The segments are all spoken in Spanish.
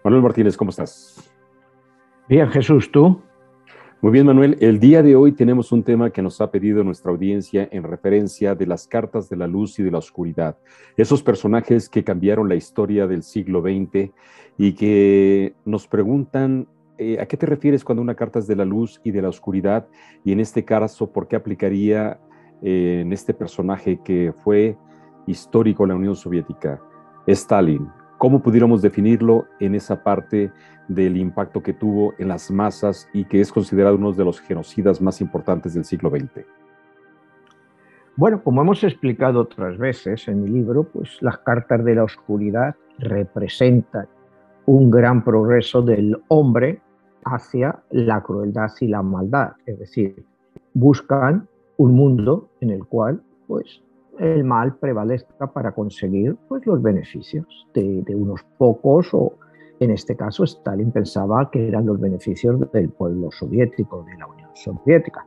Manuel Martínez, ¿cómo estás? Bien, Jesús, ¿tú? Muy bien, Manuel. El día de hoy tenemos un tema que nos ha pedido nuestra audiencia en referencia de las cartas de la luz y de la oscuridad. Esos personajes que cambiaron la historia del siglo XX y que nos preguntan ¿a qué te refieres cuando una carta es de la luz y de la oscuridad? Y en este caso, ¿por qué aplicaría en este personaje que fue histórico en la Unión Soviética, Stalin? ¿Cómo pudiéramos definirlo en esa parte del impacto que tuvo en las masas y que es considerado uno de los genocidas más importantes del siglo XX? Bueno, como hemos explicado otras veces en mi libro, pues las cartas de la oscuridad representan un gran progreso del hombre hacia la crueldad y la maldad. Es decir, buscan un mundo en el cual pues, el mal prevalezca para conseguir pues, los beneficios de unos pocos, o en este caso Stalin pensaba que eran los beneficios del pueblo soviético, de la Unión Soviética.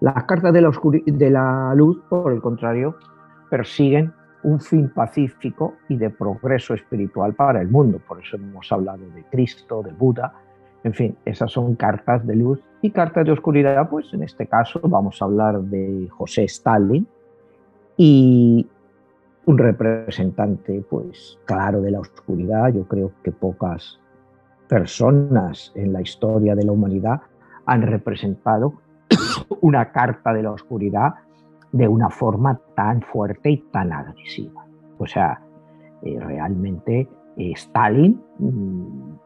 Las cartas de la luz, por el contrario, persiguen un fin pacífico y de progreso espiritual para el mundo. Por eso hemos hablado de Cristo, de Buda. En fin, esas son cartas de luz. Y cartas de oscuridad, pues en este caso vamos a hablar de José Stalin, y un representante pues claro de la oscuridad. Yo creo que pocas personas en la historia de la humanidad han representado una carta de la oscuridad de una forma tan fuerte y tan agresiva. O sea, realmente Stalin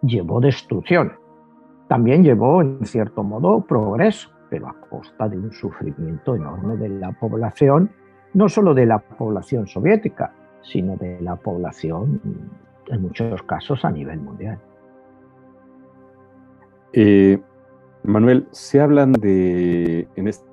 llevó destrucción. También llevó, en cierto modo, progreso, pero a costa de un sufrimiento enorme de la población, no solo de la población soviética, sino de la población, en muchos casos, a nivel mundial. Manuel, se hablan en este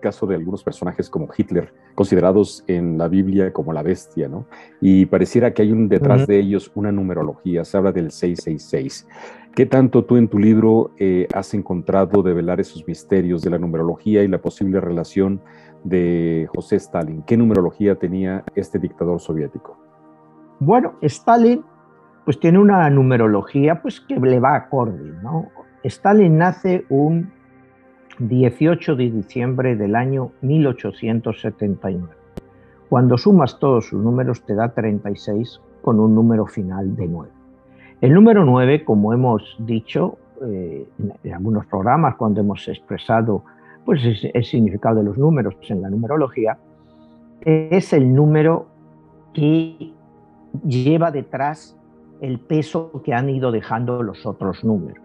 caso de algunos personajes como Hitler, considerados en la Biblia como la bestia, ¿no? Y pareciera que hay detrás de ellos una numerología, se habla del 666. ¿Qué tanto tú en tu libro has encontrado develar esos misterios de la numerología y la posible relación de José Stalin? ¿Qué numerología tenía este dictador soviético? Bueno, Stalin pues tiene una numerología pues que le va acorde, ¿no? Stalin nace un 18 de diciembre del año 1879. Cuando sumas todos sus números te da 36 con un número final de 9. El número 9, como hemos dicho en algunos programas cuando hemos expresado pues, el significado de los números en la numerología, es el número que lleva detrás el peso que han ido dejando los otros números.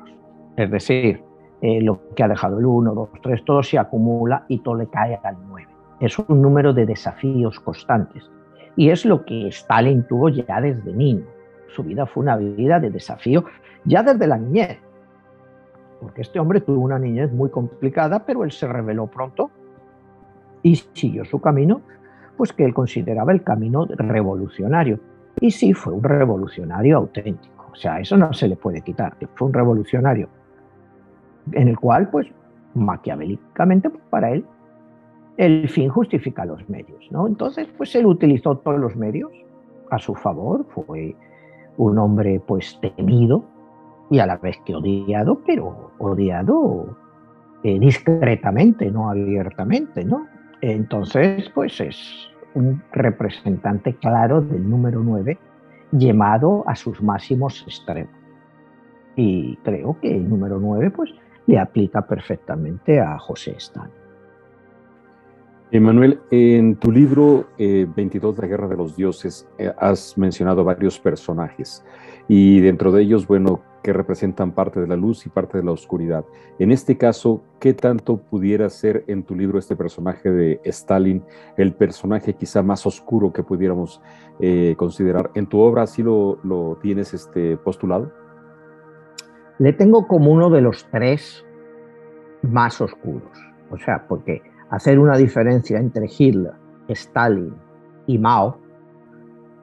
Es decir, lo que ha dejado el 1, 2, 3, todo se acumula y todo le cae al 9. Es un número de desafíos constantes. Y es lo que Stalin tuvo ya desde niño. Su vida fue una vida de desafío ya desde la niñez. Porque este hombre tuvo una niñez muy complicada, pero él se rebeló pronto y siguió su camino, pues que él consideraba el camino revolucionario. Y sí, fue un revolucionario auténtico. O sea, eso no se le puede quitar, que fue un revolucionario en el cual, pues, maquiavélicamente, pues, para él, el fin justifica los medios, ¿no? Entonces, pues, él utilizó todos los medios a su favor. Fue un hombre, pues, temido y a la vez que odiado, pero odiado discretamente, no abiertamente, ¿no? Entonces, pues, es un representante claro del número 9 llevado a sus máximos extremos. Y creo que el número 9 pues, le aplica perfectamente a José Stalin. Manuel, en tu libro 22, La Guerra de los Dioses, has mencionado varios personajes y dentro de ellos, bueno, que representan parte de la luz y parte de la oscuridad. En este caso, ¿qué tanto pudiera ser en tu libro este personaje de Stalin, el personaje quizá más oscuro que pudiéramos considerar? ¿En tu obra así lo tienes postulado? Le tengo como uno de los tres más oscuros. O sea, porque hacer una diferencia entre Hitler, Stalin y Mao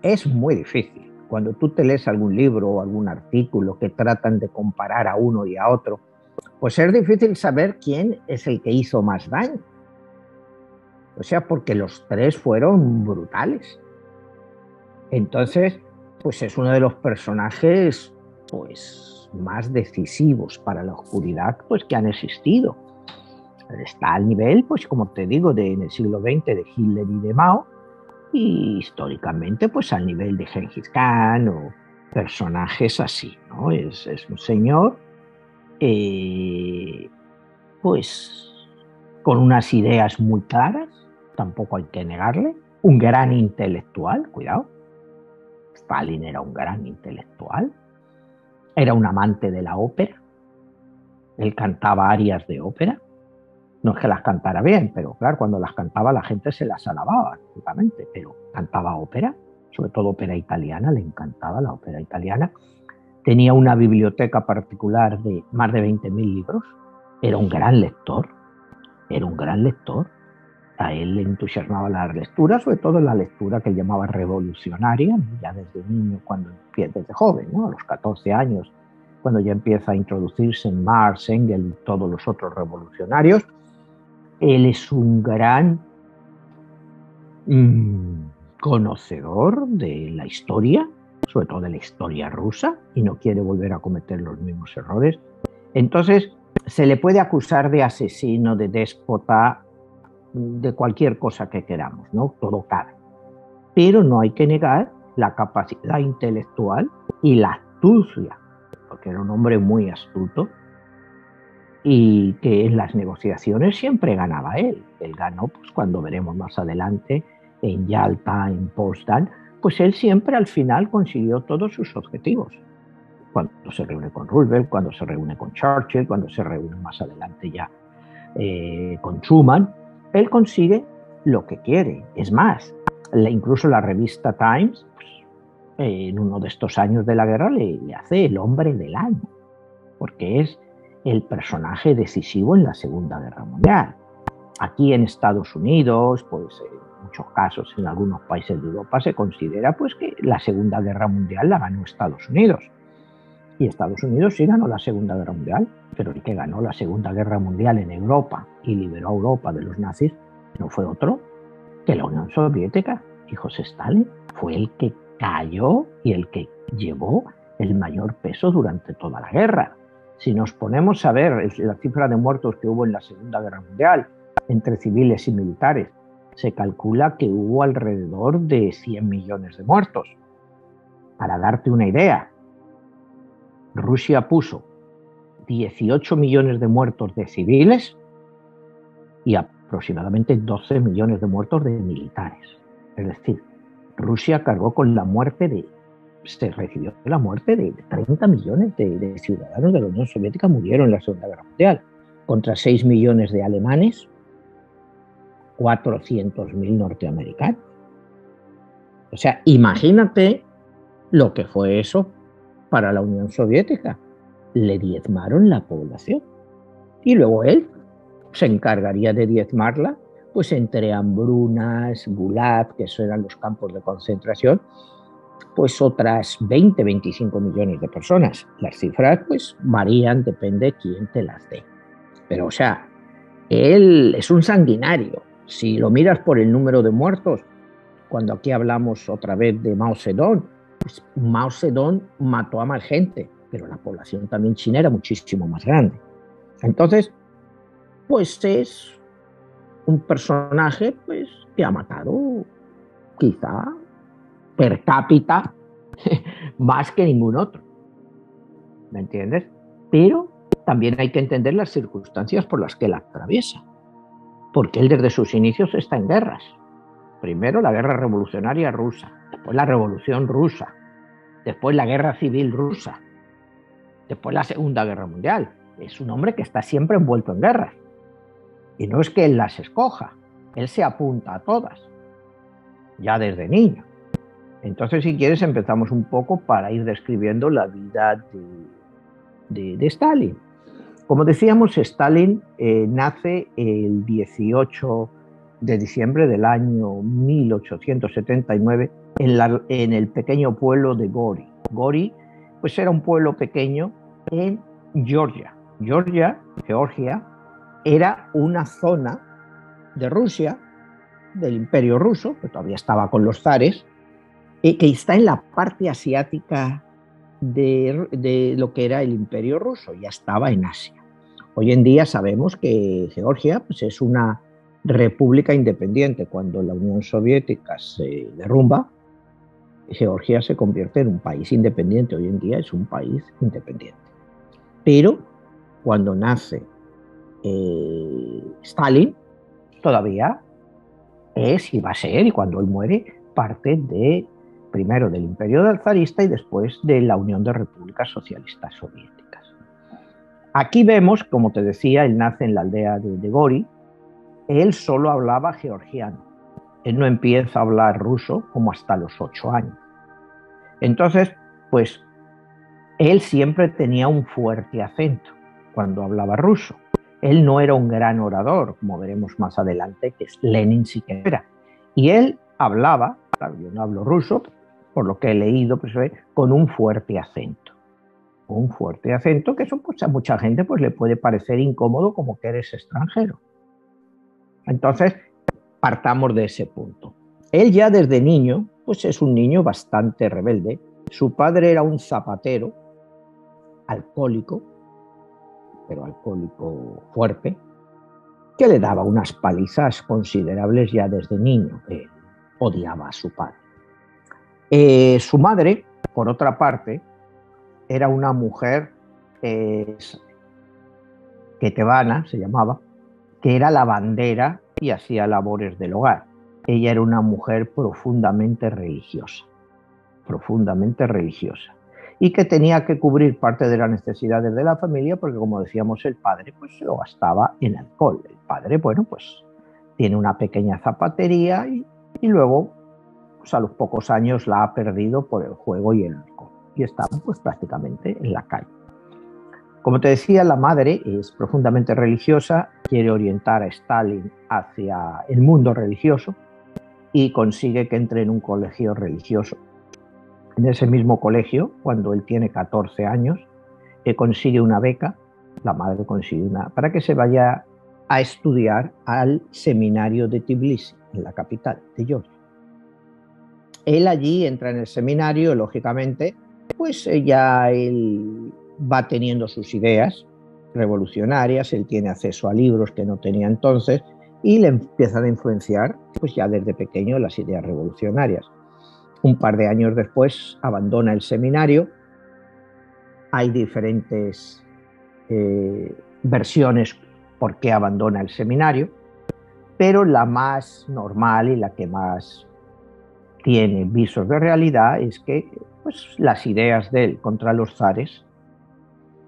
es muy difícil. Cuando tú te lees algún libro o algún artículo que tratan de comparar a uno y a otro, pues es difícil saber quién es el que hizo más daño. O sea, porque los tres fueron brutales. Entonces, pues es uno de los personajes pues más decisivos para la oscuridad pues que han existido. Está al nivel, pues como te digo, en el siglo XX de Hitler y de Mao, y históricamente pues al nivel de Gengis Khan o personajes así, ¿no? Es un señor pues con unas ideas muy claras, tampoco hay que negarle, un gran intelectual, cuidado, Stalin era un gran intelectual, era un amante de la ópera, él cantaba arias de ópera, no es que las cantara bien, pero claro, cuando las cantaba la gente se las alababa, absolutamente, pero cantaba ópera, sobre todo ópera italiana, le encantaba la ópera italiana, tenía una biblioteca particular de más de 20.000 libros, era un gran lector, era un gran lector, a él le entusiasmaba la lectura, sobre todo la lectura que llamaba revolucionaria, ya desde niño, desde joven, ¿no? A los 14 años, cuando ya empieza a introducirse en Marx, Engels y todos los otros revolucionarios. Él es un gran conocedor de la historia, sobre todo de la historia rusa, y no quiere volver a cometer los mismos errores. Entonces, se le puede acusar de asesino, de déspota, de cualquier cosa que queramos, ¿no? Todo cabe. Pero no hay que negar la capacidad intelectual y la astucia, porque era un hombre muy astuto y que en las negociaciones siempre ganaba él. Él ganó, pues cuando veremos más adelante, en Yalta, en Potsdam, pues él siempre al final consiguió todos sus objetivos. Cuando se reúne con Roosevelt, cuando se reúne con Churchill, cuando se reúne más adelante ya con Truman, él consigue lo que quiere. Es más, incluso la revista Times, pues, en uno de estos años de la guerra, le hace el hombre del año, porque es el personaje decisivo en la Segunda Guerra Mundial. Aquí en Estados Unidos, pues en muchos casos en algunos países de Europa se considera pues que la Segunda Guerra Mundial la ganó Estados Unidos. Y Estados Unidos sí ganó la Segunda Guerra Mundial, pero el que ganó la Segunda Guerra Mundial en Europa y liberó a Europa de los nazis no fue otro que la Unión Soviética. Y José Stalin fue el que cayó y el que llevó el mayor peso durante toda la guerra. Si nos ponemos a ver la cifra de muertos que hubo en la Segunda Guerra Mundial entre civiles y militares, se calcula que hubo alrededor de 100 millones de muertos. Para darte una idea, Rusia puso 18 millones de muertos de civiles y aproximadamente 12 millones de muertos de militares. Es decir, Rusia cargó con la muerte se recibió la muerte de 30 millones de ciudadanos de la Unión Soviética murieron en la Segunda Guerra Mundial, contra 6 millones de alemanes, 400.000 norteamericanos. O sea, imagínate lo que fue eso para la Unión Soviética. Le diezmaron la población. Y luego él se encargaría de diezmarla, pues entre hambrunas, Gulag, que eso eran los campos de concentración, pues otras 20, 25 millones de personas. Las cifras pues varían, depende de quién te las dé. Pero o sea, él es un sanguinario. Si lo miras por el número de muertos, cuando aquí hablamos otra vez de Mao Zedong, pues Mao Zedong mató a más gente, pero la población también china era muchísimo más grande. Entonces, pues es un personaje pues, que ha matado quizá per cápita más que ningún otro. ¿Me entiendes? Pero también hay que entender las circunstancias por las que él atraviesa. Porque él desde sus inicios está en guerras. Primero la guerra revolucionaria rusa, después la revolución rusa, después la guerra civil rusa. después la Segunda Guerra Mundial. Es un hombre que está siempre envuelto en guerras. Y no es que él las escoja, él se apunta a todas, ya desde niño. Entonces, si quieres, empezamos un poco para ir describiendo la vida de Stalin. Como decíamos, Stalin nace el 18 de diciembre del año 1879 en el pequeño pueblo de Gori. Gori, pues era un pueblo pequeño en Georgia. Georgia, era una zona de Rusia, del Imperio Ruso, que todavía estaba con los zares, que está en la parte asiática de lo que era el Imperio Ruso, ya estaba en Asia. Hoy en día sabemos que Georgia pues, es una república independiente. Cuando la Unión Soviética se derrumba, Georgia se convierte en un país independiente. Hoy en día es un país independiente. Pero cuando nace Stalin, todavía es y va a ser, y cuando él muere, parte primero del Imperio zarista y después de la Unión de Repúblicas Socialistas Soviéticas. Aquí vemos, como te decía, él nace en la aldea de Gori. Él solo hablaba georgiano. Él no empieza a hablar ruso como hasta los 8 años. Entonces, pues, él siempre tenía un fuerte acento cuando hablaba ruso. Él no era un gran orador, como veremos más adelante, que Lenin sí que era. Y él hablaba, claro, yo no hablo ruso, por lo que he leído, pues, con un fuerte acento. Un fuerte acento, que eso pues, a mucha gente pues, le puede parecer incómodo como que eres extranjero. Entonces, partamos de ese punto. Él ya desde niño, pues es un niño bastante rebelde. Su padre era un zapatero, alcohólico, pero alcohólico fuerte, que le daba unas palizas considerables ya desde niño. Él odiaba a su padre. Su madre, por otra parte, era una mujer quetevana, se llamaba, que era lavandera y hacía labores del hogar. Ella era una mujer profundamente religiosa, y que tenía que cubrir parte de las necesidades de la familia porque, como decíamos, el padre pues se lo gastaba en alcohol. El padre, bueno, pues tiene una pequeña zapatería y luego, pues a los pocos años la ha perdido por el juego y el alcohol. Y está pues prácticamente en la calle. Como te decía, la madre es profundamente religiosa, quiere orientar a Stalin hacia el mundo religioso y consigue que entre en un colegio religioso. En ese mismo colegio, cuando él tiene 14 años, consigue una beca, la madre consigue una, para que se vaya a estudiar al seminario de Tbilisi, en la capital de Georgia. Él allí entra en el seminario, lógicamente, pues ya él va teniendo sus ideas revolucionarias, él tiene acceso a libros que no tenía entonces y le empiezan a influenciar pues ya desde pequeño las ideas revolucionarias. Un par de años después abandona el seminario. Hay diferentes versiones por qué abandona el seminario, pero la más normal y la que más tiene visos de realidad es que pues, las ideas de él contra los zares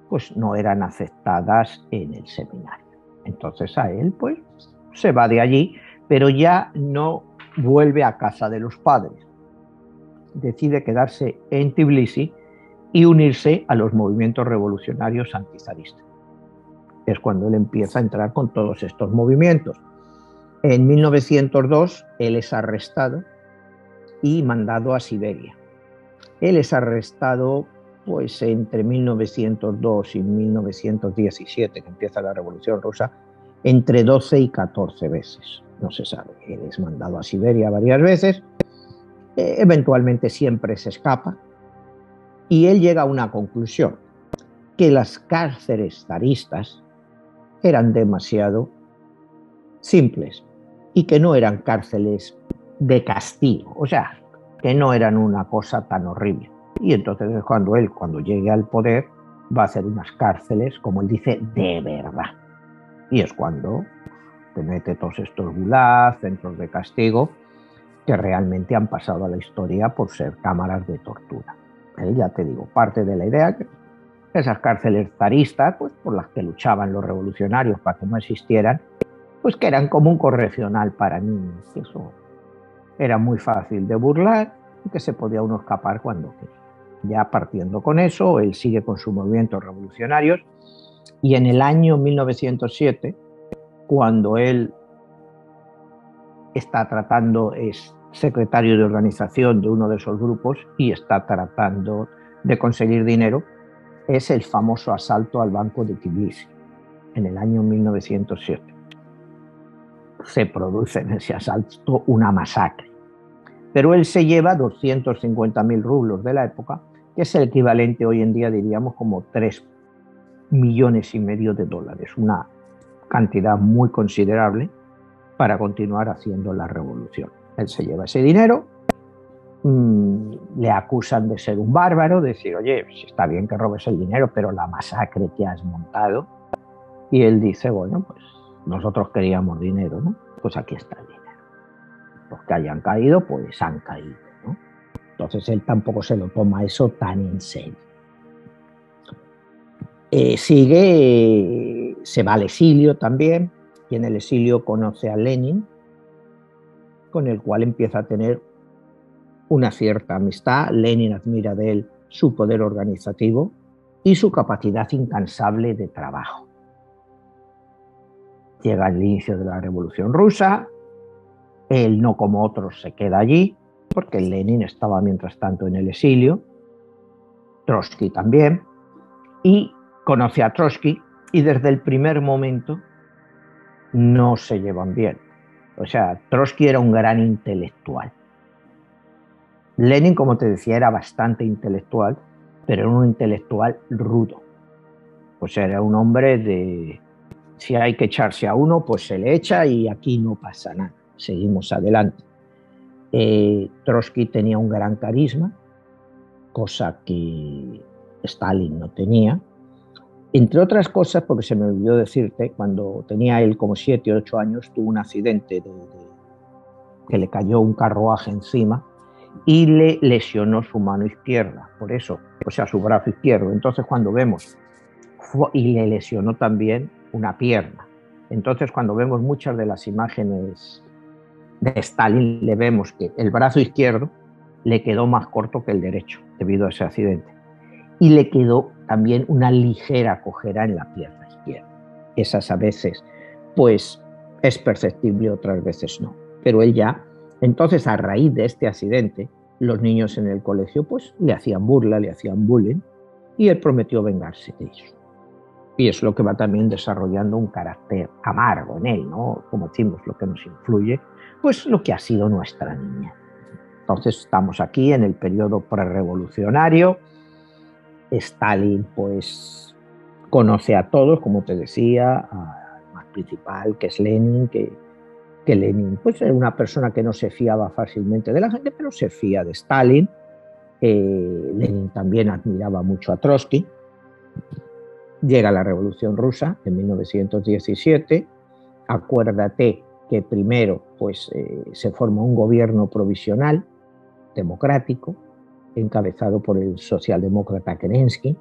pues, no eran aceptadas en el seminario. Entonces a él pues, se va de allí, pero ya no vuelve a casa de los padres. Decide quedarse en Tbilisi y unirse a los movimientos revolucionarios antizaristas. Es cuando él empieza a entrar con todos estos movimientos. En 1902 él es arrestado y mandado a Siberia. Él es arrestado pues entre 1902 y 1917, que empieza la Revolución Rusa, entre 12 y 14 veces. No se sabe. Él es mandado a Siberia varias veces. Eventualmente siempre se escapa. Y él llega a una conclusión, que las cárceles zaristas eran demasiado simples y que no eran cárceles de castigo, o sea, que no eran una cosa tan horrible. Y entonces es cuando él, cuando llegue al poder, va a hacer unas cárceles, como él dice, de verdad. Y es cuando te mete todos estos gulags, centros de castigo, que realmente han pasado a la historia por ser cámaras de tortura. Ya te digo, parte de la idea Esas cárceles zaristas, pues por las que luchaban los revolucionarios para que no existieran, pues que eran como un correccional para niños. Eso era muy fácil de burlar y que se podía uno escapar cuando quería. Ya partiendo con eso, él sigue con sus movimientos revolucionarios y en el año 1907, cuando él está tratando, es secretario de organización de uno de esos grupos y está tratando de conseguir dinero, es el famoso asalto al banco de Tbilisi en el año 1907. Se produce en ese asalto una masacre, pero él se lleva 250.000 rublos de la época, que es el equivalente hoy en día, diríamos, como 3,5 millones de dólares, una cantidad muy considerable para continuar haciendo la revolución. Él se lleva ese dinero, le acusan de ser un bárbaro, de decir, oye, está bien que robes el dinero, pero la masacre que has montado. Y él dice, bueno, pues nosotros queríamos dinero, ¿no? Pues aquí está el dinero. Los que hayan caído, pues han caído, ¿no? Entonces él tampoco se lo toma eso tan en serio. Se va al exilio también, y en el exilio conoce a Lenin, con el cual empieza a tener una cierta amistad. Lenin admira de él su poder organizativo y su capacidad incansable de trabajo. Llega el inicio de la Revolución Rusa, él no como otros se queda allí, porque Lenin estaba mientras tanto en el exilio, Trotsky también, y conoce a Trotsky y desde el primer momento no se llevan bien. O sea, Trotsky era un gran intelectual. Lenin, como te decía, era bastante intelectual, pero era un intelectual rudo. O sea, era un hombre de, si hay que echarse a uno, pues se le echa y aquí no pasa nada. Seguimos adelante. Trotsky tenía un gran carisma, cosa que Stalin no tenía. Entre otras cosas, porque se me olvidó decirte, cuando tenía él como 7 o 8 años, tuvo un accidente que le cayó un carruaje encima y le lesionó su mano izquierda, por eso, o sea, su brazo izquierdo. Entonces, cuando vemos, y le lesionó también una pierna. Entonces, cuando vemos muchas de las imágenes de Stalin, le vemos que el brazo izquierdo le quedó más corto que el derecho debido a ese accidente. Y le quedó también una ligera cojera en la pierna izquierda. Esas a veces, pues, es perceptible, otras veces no. Pero él ya, entonces, a raíz de este accidente, los niños en el colegio, pues, le hacían burla, le hacían bullying, y él prometió vengarse de ellos. Y es lo que va también desarrollando un carácter amargo en él, ¿no? Como decimos, lo que nos influye, pues lo que ha sido nuestra niña. Entonces estamos aquí en el periodo prerevolucionario. Stalin, pues, conoce a todos, como te decía, al más principal, que es Lenin, que Lenin, pues, era una persona que no se fiaba fácilmente de la gente, pero se fía de Stalin. Lenin también admiraba mucho a Trotsky. Llega la Revolución Rusa en 1917. Acuérdate que primero, pues, se forma un gobierno provisional democrático encabezado por el socialdemócrata Kerensky.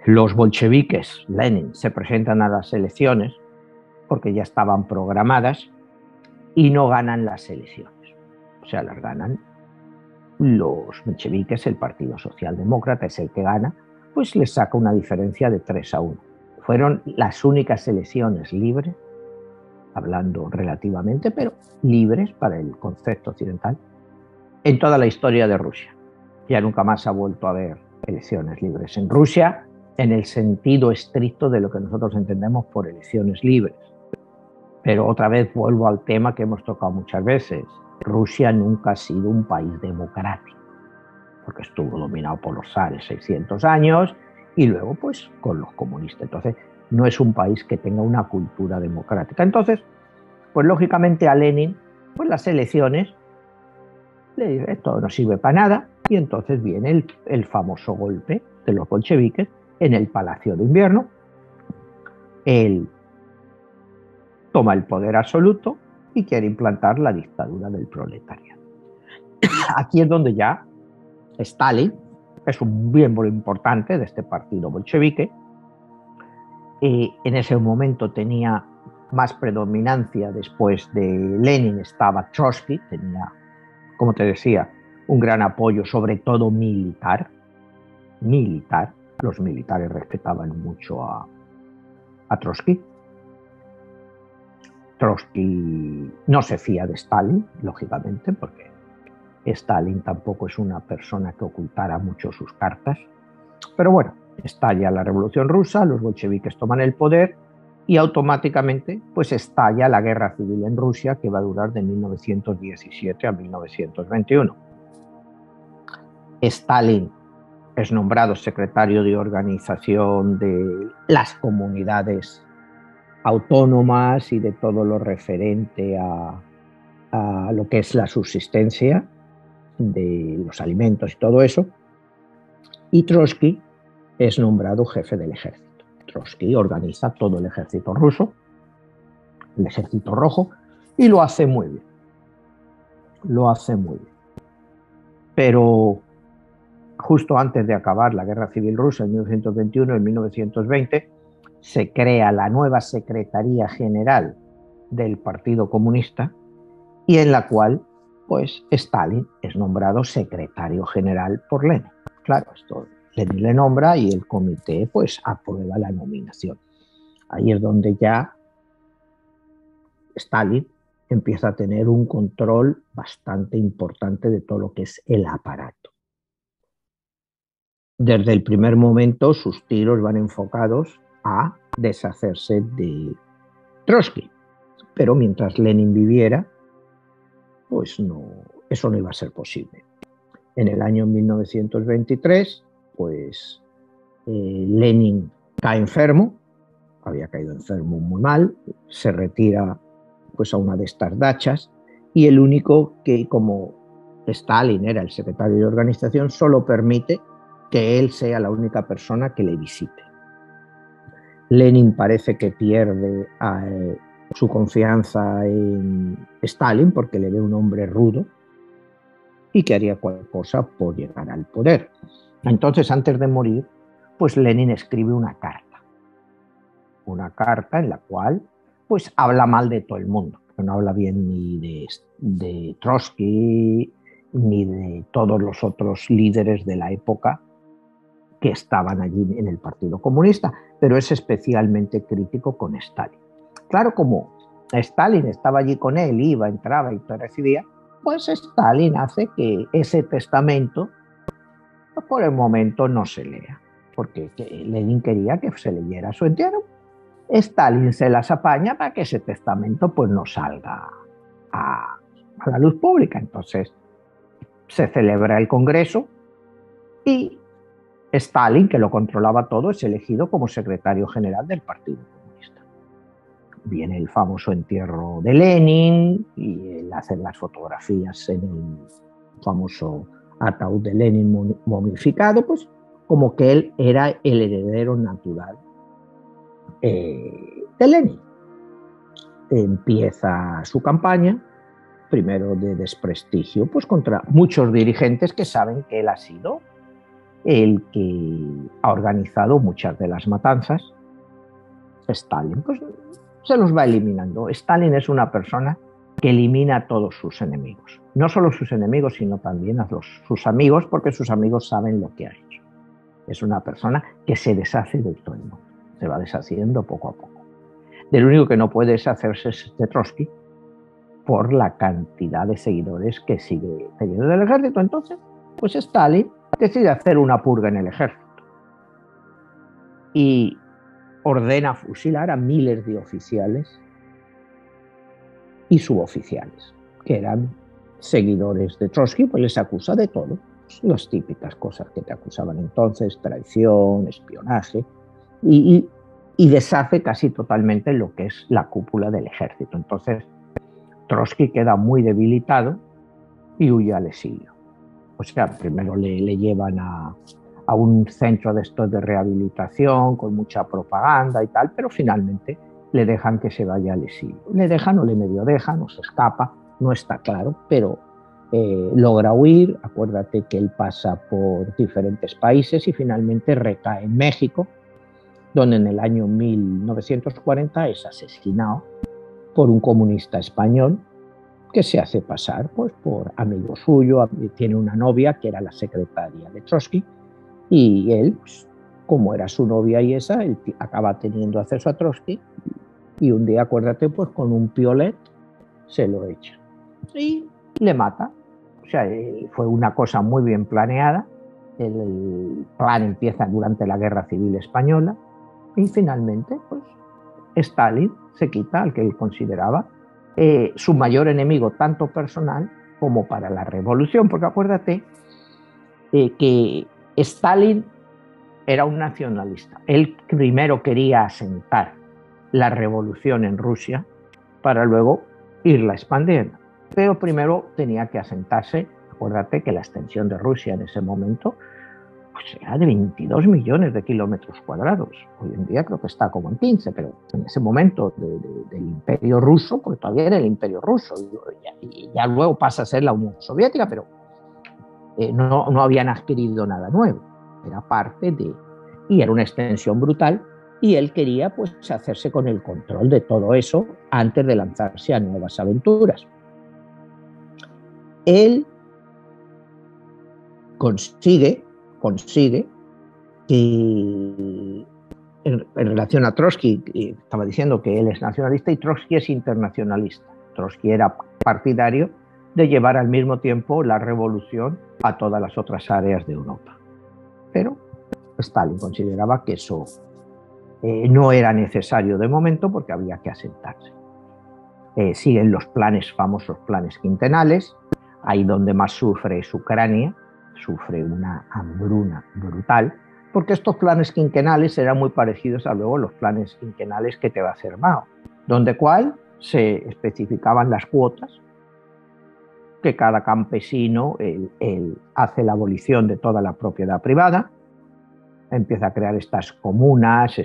Los bolcheviques, Lenin, se presentan a las elecciones porque ya estaban programadas y no ganan las elecciones. O sea, las ganan los mencheviques, el Partido Socialdemócrata es el que gana, pues les saca una diferencia de 3-1. Fueron las únicas elecciones libres, hablando relativamente, pero libres para el concepto occidental, en toda la historia de Rusia. Ya nunca más ha vuelto a haber elecciones libres en Rusia, en el sentido estricto de lo que nosotros entendemos por elecciones libres. Pero otra vez vuelvo al tema que hemos tocado muchas veces. Rusia nunca ha sido un país democrático, porque estuvo dominado por los zares 600 años y luego, pues, con los comunistas. Entonces, no es un país que tenga una cultura democrática. Entonces, pues lógicamente a Lenin, pues las elecciones, le dice, esto no sirve para nada, y entonces viene el famoso golpe de los bolcheviques en el Palacio de Invierno. Él toma el poder absoluto y quiere implantar la dictadura del proletariado. Aquí es donde ya Stalin es un miembro importante de este partido bolchevique. En ese momento tenía más predominancia. Después de Lenin estaba Trotsky, tenía, como te decía, un gran apoyo, sobre todo militar. Los militares respetaban mucho a Trotsky. Trotsky no se fía de Stalin, lógicamente, porque Stalin tampoco es una persona que ocultara mucho sus cartas. Pero bueno, estalla la Revolución Rusa, los bolcheviques toman el poder y automáticamente pues estalla la guerra civil en Rusia, que va a durar de 1917 a 1921. Stalin es nombrado secretario de organización de las comunidades autónomas y de todo lo referente a lo que es la subsistencia de los alimentos y todo eso. Y Trotsky es nombrado jefe del ejército. Trotsky organiza todo el ejército ruso, el ejército rojo, y lo hace muy bien. Lo hace muy bien. Pero justo antes de acabar la Guerra Civil Rusa en 1921 y 1920, se crea la nueva Secretaría General del Partido Comunista, y en la cual pues Stalin es nombrado secretario general por Lenin. Claro, esto Lenin le nombra y el comité pues aprueba la nominación. Ahí es donde ya Stalin empieza a tener un control bastante importante de todo lo que es el aparato. Desde el primer momento sus tiros van enfocados a deshacerse de Trotsky, pero mientras Lenin viviera, pues no, eso no iba a ser posible. En el año 1923, pues Lenin cae enfermo, había caído enfermo muy mal, se retira pues a una de estas dachas, y el único que, como Stalin era el secretario de organización, solo permite que él sea la única persona que le visite. Lenin parece que pierde su confianza en Stalin porque le ve un hombre rudo y que haría cualquier cosa por llegar al poder. Entonces, antes de morir, pues Lenin escribe una carta en la cual pues habla mal de todo el mundo, no habla bien ni de Trotsky ni de todos los otros líderes de la época que estaban allí en el Partido Comunista, pero es especialmente crítico con Stalin. Claro, como Stalin estaba allí con él, iba, entraba y te recibía, pues Stalin hace que ese testamento por el momento no se lea, porque Lenin quería que se leyera su entierro. Stalin se las apaña para que ese testamento pues no salga a la luz pública. Entonces se celebra el Congreso y Stalin, que lo controlaba todo, es elegido como secretario general del Partido Comunista. Viene el famoso entierro de Lenin y él hace las fotografías en el famoso ataúd de Lenin momificado, pues como que él era el heredero natural de Lenin. Empieza su campaña, primero de desprestigio, pues contra muchos dirigentes que saben que él ha sido el que ha organizado muchas de las matanzas. Stalin pues se los va eliminando. Stalin es una persona que elimina a todos sus enemigos. No solo sus enemigos, sino también a sus amigos, porque sus amigos saben lo que ha hecho. Es una persona que se deshace de todo el mundo. Se va deshaciendo poco a poco. Del único que no puede deshacerse es de Trotsky, por la cantidad de seguidores que sigue teniendo del ejército. Entonces, pues Stalin decide hacer una purga en el ejército y ordena fusilar a miles de oficiales y suboficiales, que eran seguidores de Trotsky, pues les acusa de todo, pues las típicas cosas que te acusaban entonces, traición, espionaje, y deshace casi totalmente lo que es la cúpula del ejército. Entonces, Trotsky queda muy debilitado y huye al exilio. O sea, primero le llevan a un centro de estos de rehabilitación con mucha propaganda y tal, pero finalmente le dejan que se vaya al exilio. Le dejan o le medio dejan o se escapa, no está claro, pero logra huir, acuérdate que él pasa por diferentes países y finalmente recae en México, donde en el año 1940 es asesinado por un comunista español que se hace pasar pues, por amigo suyo, tiene una novia que era la secretaria de Trotsky, y él, pues, como era su novia y esa, él acaba teniendo acceso a Trotsky, y un día, acuérdate, pues con un piolet se lo echa y le mata. O sea, fue una cosa muy bien planeada. El plan empieza durante la Guerra Civil Española y finalmente, pues, Stalin se quita al que él consideraba su mayor enemigo, tanto personal como para la revolución, porque acuérdate que Stalin era un nacionalista. Él primero quería asentar la revolución en Rusia para luego irla expandiendo. Pero primero tenía que asentarse. Acuérdate que la extensión de Rusia en ese momento pues era de 22 millones de kilómetros cuadrados. Hoy en día creo que está como en 15, pero en ese momento del Imperio Ruso, porque todavía era el Imperio Ruso, y ya luego pasa a ser la Unión Soviética, pero no habían adquirido nada nuevo. Era parte de... Y era una extensión brutal, y él quería pues hacerse con el control de todo eso antes de lanzarse a nuevas aventuras. Él consigue que en relación a Trotsky, estaba diciendo que él es nacionalista y Trotsky es internacionalista. Trotsky era partidario de llevar al mismo tiempo la revolución a todas las otras áreas de Europa. Pero Stalin consideraba que eso no era necesario de momento porque había que asentarse. Siguen los famosos planes quinquenales. Ahí donde más sufre es Ucrania, sufre una hambruna brutal, porque estos planes quinquenales eran muy parecidos a luego los planes quinquenales que te va a hacer Mao, donde se especificaban las cuotas, que cada campesino él hace la abolición de toda la propiedad privada, empieza a crear estas comunas,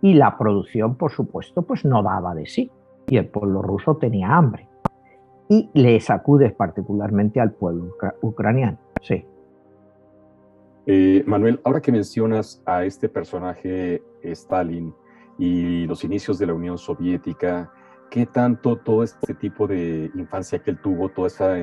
y la producción, por supuesto, pues no daba de sí, y el pueblo ruso tenía hambre. Y le sacude particularmente al pueblo ucraniano. Sí. Manuel, ahora que mencionas a este personaje Stalin y los inicios de la Unión Soviética, ¿qué tanto todo este tipo de infancia que él tuvo, toda esa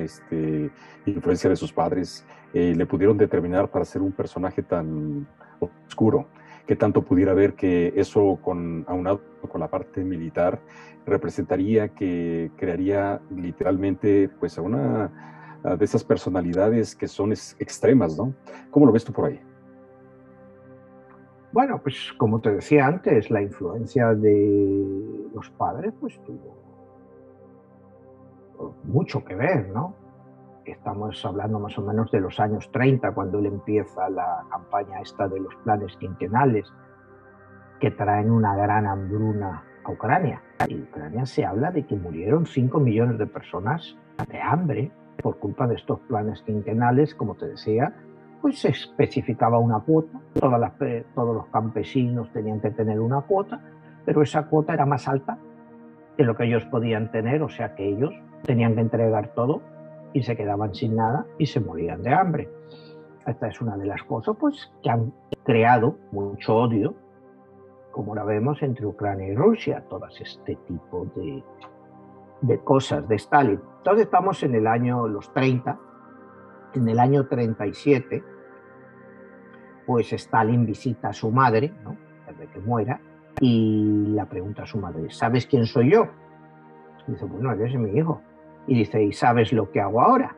influencia de sus padres, le pudieron determinar para ser un personaje tan oscuro? ¿Qué tanto pudiera ver que eso, aunado con la parte militar, representaría que crearía literalmente pues a una de esas personalidades que son extremas, ¿no? ¿Cómo lo ves tú por ahí? Bueno, pues como te decía antes, la influencia de los padres pues tuvo mucho que ver, ¿no? Estamos hablando más o menos de los años 30, cuando él empieza la campaña esta de los planes quinquenales, que traen una gran hambruna a Ucrania. Y Ucrania se habla de que murieron 5 millones de personas de hambre por culpa de estos planes quinquenales. Como te decía, pues se especificaba una cuota, todos los campesinos tenían que tener una cuota, pero esa cuota era más alta que lo que ellos podían tener, o sea que ellos tenían que entregar todo y se quedaban sin nada y se morían de hambre. Esta es una de las cosas pues, que han creado mucho odio, como la vemos entre Ucrania y Rusia, todas este tipo de cosas de Stalin. Entonces estamos en el año los 30, en el año 37, pues Stalin visita a su madre, ¿no? Desde que muera, y le pregunta a su madre, ¿sabes quién soy yo? Y dice, bueno, eres mi hijo. Y dice, ¿y sabes lo que hago ahora?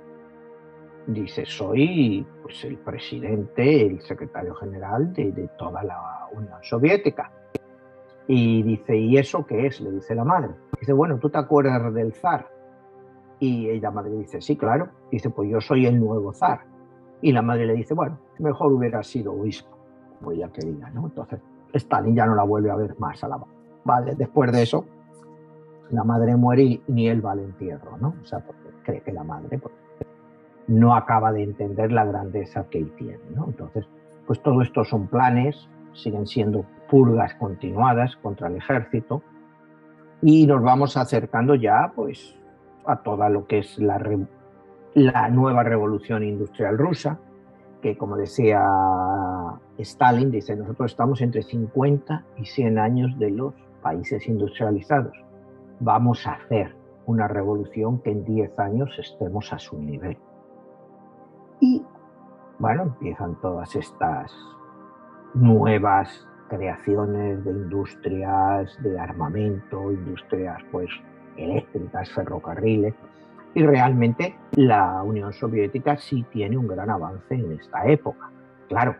Dice, soy pues, el presidente, el secretario general de toda la Unión Soviética. Y dice, ¿y eso qué es? Le dice la madre. Dice, bueno, ¿tú te acuerdas del zar? Y la madre dice, sí, claro. Dice, pues yo soy el nuevo zar. Y la madre le dice, bueno, mejor hubiera sido obispo, como ella quería, ¿no? Entonces, Stalin ya no la vuelve a ver más a la madre. Vale, después de eso, la madre muere y ni él va al entierro, ¿no? O sea, porque cree que la madre pues, no acaba de entender la grandeza que él tiene, ¿no? Entonces, pues todo esto son planes, siguen siendo purgas continuadas contra el ejército y nos vamos acercando ya, pues, a toda lo que es la nueva revolución industrial rusa, que como decía Stalin, dice, nosotros estamos entre 50 y 100 años de los países industrializados. Vamos a hacer una revolución que en 10 años estemos a su nivel. Y bueno, empiezan todas estas nuevas creaciones de industrias de armamento, industrias pues eléctricas, ferrocarriles, y realmente la Unión Soviética sí tiene un gran avance en esta época. Claro,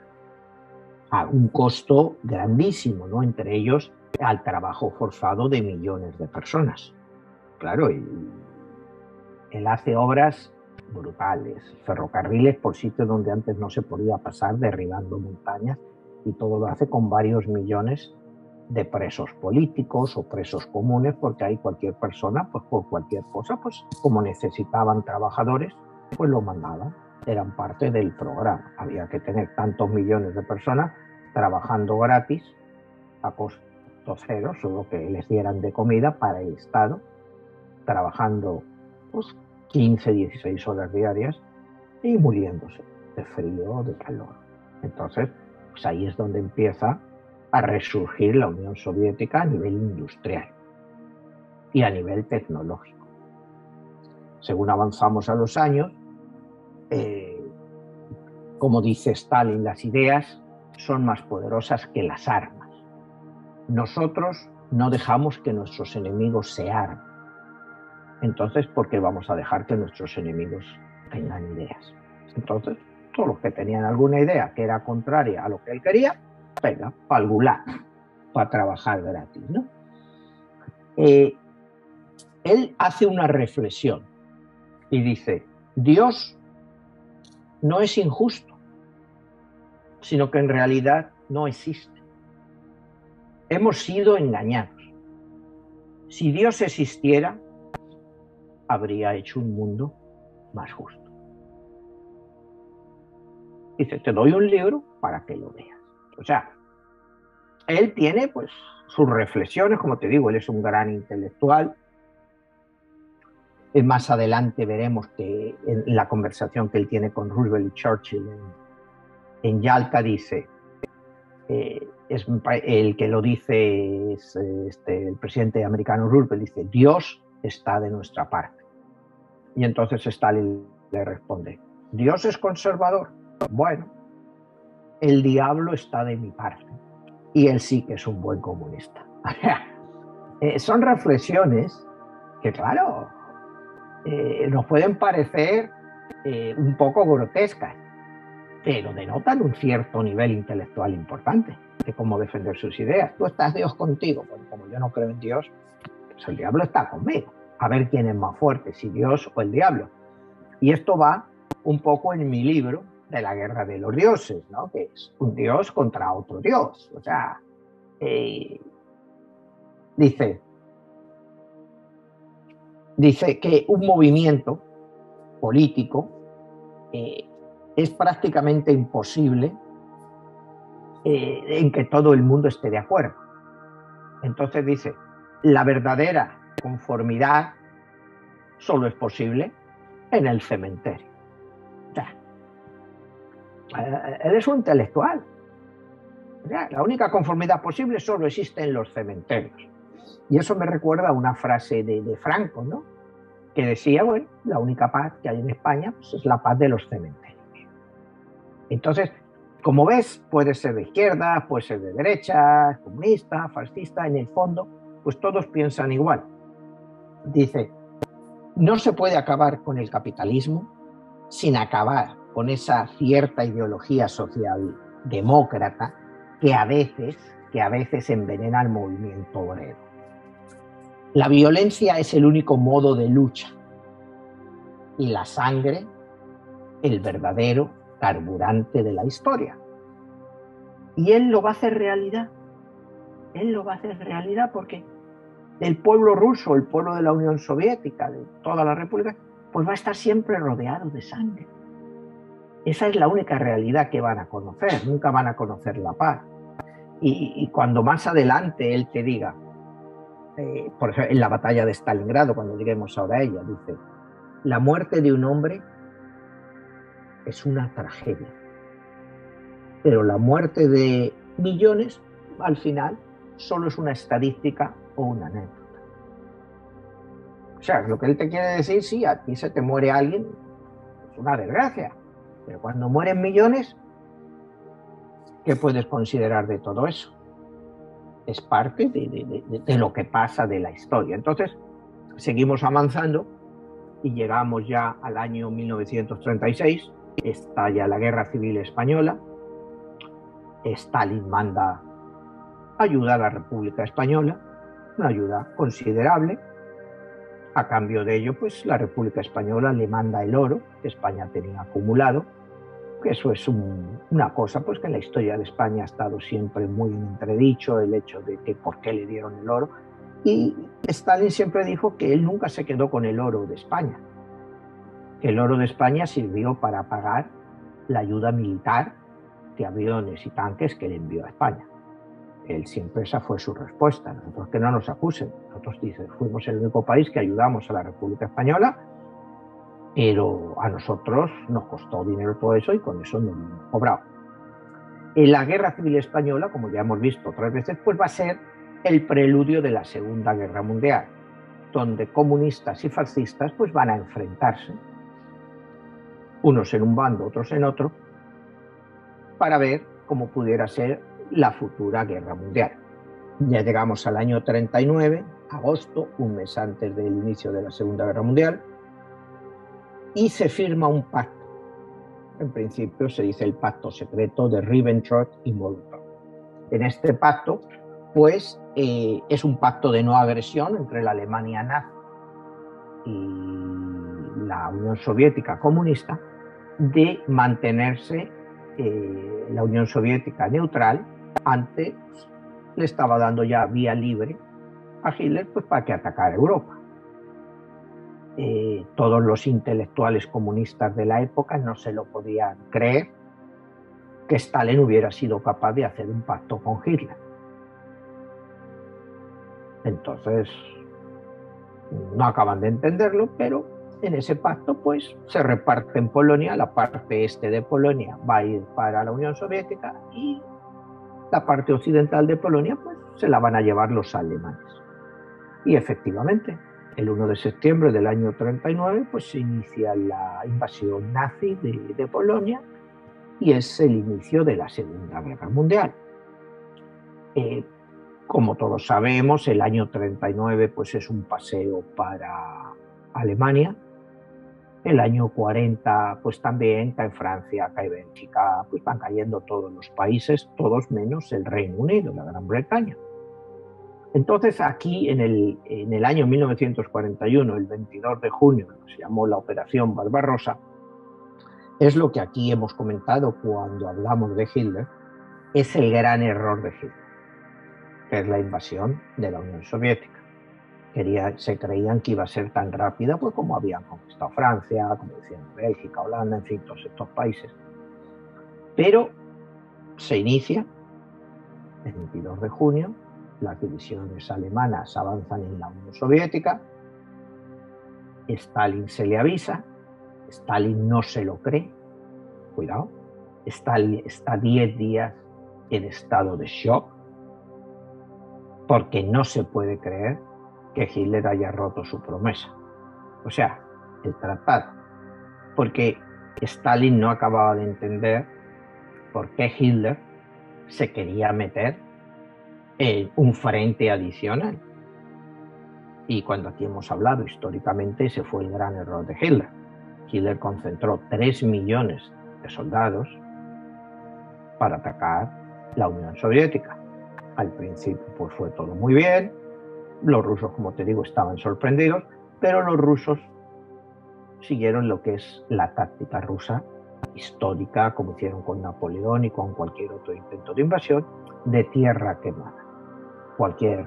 a un costo grandísimo, ¿no? Entre ellos al trabajo forzado de millones de personas. Claro, y él hace obras brutales, ferrocarriles por sitios donde antes no se podía pasar, derribando montañas, y todo lo hace con varios millones de presos políticos o presos comunes, porque ahí cualquier persona, pues por cualquier cosa, pues como necesitaban trabajadores, pues lo mandaban, eran parte del programa. Había que tener tantos millones de personas trabajando gratis a costo cero, solo que les dieran de comida para el Estado, trabajando pues 15, 16 horas diarias y muriéndose de frío, de calor. Entonces, pues ahí es donde empieza a resurgir la Unión Soviética a nivel industrial y a nivel tecnológico. Según avanzamos a los años, como dice Stalin, las ideas son más poderosas que las armas. Nosotros no dejamos que nuestros enemigos se armen. Entonces, ¿por qué vamos a dejar que nuestros enemigos tengan ideas? Entonces, todos los que tenían alguna idea que era contraria a lo que él quería, venga, para el gulag, para trabajar gratis, ¿no? Él hace una reflexión y dice, Dios no es injusto, sino que en realidad no existe. Hemos sido engañados. Si Dios existiera, habría hecho un mundo más justo. Dice, te doy un libro para que lo veas. O sea, él tiene pues sus reflexiones, como te digo, él es un gran intelectual. Más adelante veremos que en la conversación que él tiene con Roosevelt y Churchill en Yalta dice, el que lo dice es el presidente americano Roosevelt, dice, Dios está de nuestra parte. Y entonces Stalin le responde, ¿Dios es conservador? Bueno, el diablo está de mi parte. Y él sí que es un buen comunista. Son reflexiones que, claro, nos pueden parecer un poco grotescas, pero denotan un cierto nivel intelectual importante de cómo defender sus ideas. Tú estás Dios contigo, pues como yo no creo en Dios, pues el diablo está conmigo. A ver quién es más fuerte, si Dios o el diablo. Y esto va un poco en mi libro de la guerra de los dioses, ¿no? Que es un dios contra otro dios. O sea, dice que un movimiento político es prácticamente imposible en que todo el mundo esté de acuerdo. Entonces dice, la verdadera conformidad solo es posible en el cementerio. O sea, él es un intelectual. O sea, la única conformidad posible solo existe en los cementerios. Y eso me recuerda a una frase de Franco, ¿no? Que decía, bueno, la única paz que hay en España pues, es la paz de los cementerios. Entonces, como ves, puede ser de izquierda, puede ser de derecha, comunista, fascista, en el fondo, pues todos piensan igual. Dice, no se puede acabar con el capitalismo sin acabar con esa cierta ideología socialdemócrata que a veces envenena el movimiento obrero. La violencia es el único modo de lucha y la sangre el verdadero carburante de la historia. Y él lo va a hacer realidad. Él lo va a hacer realidad porque el pueblo ruso, el pueblo de la Unión Soviética, de toda la República, pues va a estar siempre rodeado de sangre. Esa es la única realidad que van a conocer, nunca van a conocer la paz. Y cuando más adelante él te diga, por ejemplo, en la batalla de Stalingrado, cuando lleguemos ahora a ella, dice, la muerte de un hombre es una tragedia. Pero la muerte de millones, al final, solo es una estadística o una anécdota. O sea, lo que él te quiere decir, sí, a ti se te muere alguien, es una desgracia. Pero cuando mueren millones, ¿qué puedes considerar de todo eso? Es parte de lo que pasa de la historia. Entonces, seguimos avanzando y llegamos ya al año 1936, estalla la Guerra Civil Española, Stalin manda ayuda a la República Española, una ayuda considerable. A cambio de ello, pues la República Española le manda el oro que España tenía acumulado, que eso es una cosa pues que en la historia de España ha estado siempre muy en entredicho, el hecho de que por qué le dieron el oro. Y Stalin siempre dijo que él nunca se quedó con el oro de España, que el oro de España sirvió para pagar la ayuda militar de aviones y tanques que le envió a España. Él siempre esa fue su respuesta. Nosotros que no nos acusen. Nosotros dicen, fuimos el único país que ayudamos a la República Española, pero a nosotros nos costó dinero todo eso y con eso nos hemos cobrado. En la Guerra Civil Española, como ya hemos visto otras veces, pues va a ser el preludio de la Segunda Guerra Mundial, donde comunistas y fascistas pues van a enfrentarse, unos en un bando, otros en otro, para ver cómo pudiera ser la futura guerra mundial. Ya llegamos al año 39, agosto, un mes antes del inicio de la Segunda Guerra Mundial, y se firma un pacto. En principio se dice el pacto secreto de Ribbentrop y Molotov. En este pacto, pues, es un pacto de no agresión entre la Alemania nazi y la Unión Soviética comunista, de mantenerse la Unión Soviética neutral ante, pues, le estaba dando ya vía libre a Hitler pues, para que atacara Europa. Todos los intelectuales comunistas de la época no se lo podían creer que Stalin hubiera sido capaz de hacer un pacto con Hitler. Entonces, no acaban de entenderlo, pero en ese pacto pues se reparte en Polonia, la parte este de Polonia va a ir para la Unión Soviética y la parte occidental de Polonia pues se la van a llevar los alemanes. Y efectivamente, el 1 de septiembre del año 39 pues se inicia la invasión nazi de Polonia y es el inicio de la Segunda Guerra Mundial. Como todos sabemos, el año 39 pues es un paseo para Alemania. El año 40 pues también cae Francia, cae Bélgica, pues van cayendo todos los países, todos menos el Reino Unido, la Gran Bretaña. Entonces aquí en el año 1941, el 22 de junio, se llamó la Operación Barbarossa, es lo que aquí hemos comentado cuando hablamos de Hitler, es el gran error de Hitler, que es la invasión de la Unión Soviética. Se creían que iba a ser tan rápida pues, como habían conquistado Francia, como decían Bélgica, Holanda, en fin, todos estos países. Pero se inicia el 22 de junio, las divisiones alemanas avanzan en la Unión Soviética, Stalin se le avisa, Stalin no se lo cree, cuidado, Stalin está 10 días en estado de shock, porque no se puede creer que Hitler haya roto su promesa, o sea, el tratado, porque Stalin no acababa de entender por qué Hitler se quería meter en un frente adicional. Y cuando aquí hemos hablado históricamente, ese fue el gran error de Hitler. Hitler concentró 3 millones de soldados para atacar la Unión Soviética. Al principio pues fue todo muy bien, los rusos, como te digo, estaban sorprendidos, pero los rusos siguieron lo que es la táctica rusa histórica, como hicieron con Napoleón y con cualquier otro intento de invasión, de tierra quemada. Cualquier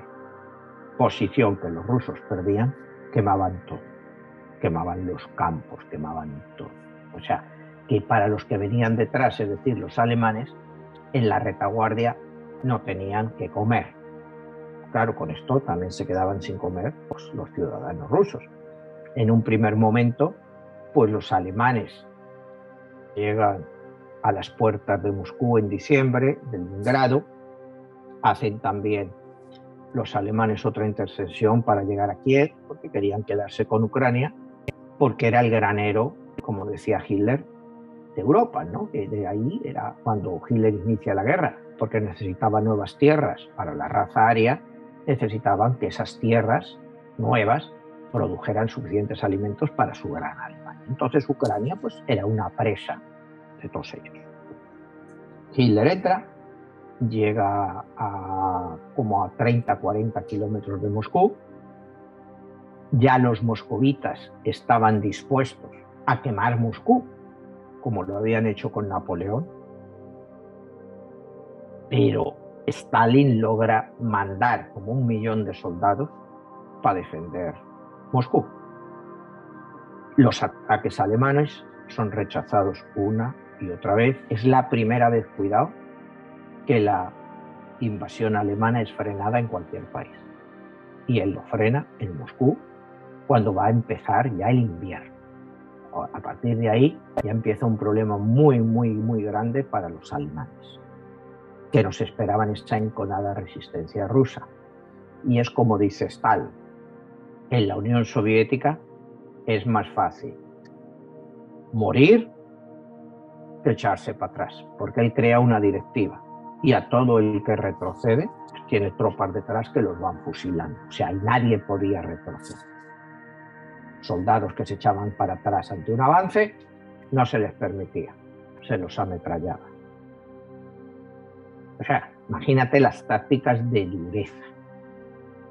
posición que los rusos perdían, quemaban todo. Quemaban los campos, quemaban todo. O sea, que para los que venían detrás, es decir, los alemanes, en la retaguardia no tenían que comer. Claro, con esto también se quedaban sin comer pues, los ciudadanos rusos. En un primer momento, pues los alemanes llegan a las puertas de Moscú en diciembre, de Leningrado, hacen también los alemanes otra intercesión para llegar a Kiev, porque querían quedarse con Ucrania, porque era el granero, como decía Hitler, de Europa, ¿no? Que de ahí era cuando Hitler inicia la guerra, porque necesitaba nuevas tierras para la raza aria, necesitaban que esas tierras nuevas produjeran suficientes alimentos para su gran Alemania. Entonces Ucrania pues era una presa de todos ellos. Hitler entra, llega como a 30-40 kilómetros de Moscú. Ya los moscovitas estaban dispuestos a quemar Moscú, como lo habían hecho con Napoleón, pero Stalin logra mandar como 1 millón de soldados para defender Moscú. Los ataques alemanes son rechazados una y otra vez. Es la primera vez, cuidado, que la invasión alemana es frenada en cualquier país. Y él lo frena en Moscú cuando va a empezar ya el invierno. A partir de ahí ya empieza un problema muy, muy, muy grande para los alemanes, que no se esperaban esta enconada resistencia rusa. Y es como dice Stalin, en la Unión Soviética es más fácil morir que echarse para atrás, porque él crea una directiva y a todo el que retrocede tiene tropas detrás que los van fusilando. O sea, nadie podía retroceder. Soldados que se echaban para atrás ante un avance no se les permitía, se los ametrallaba. O sea, imagínate las tácticas de dureza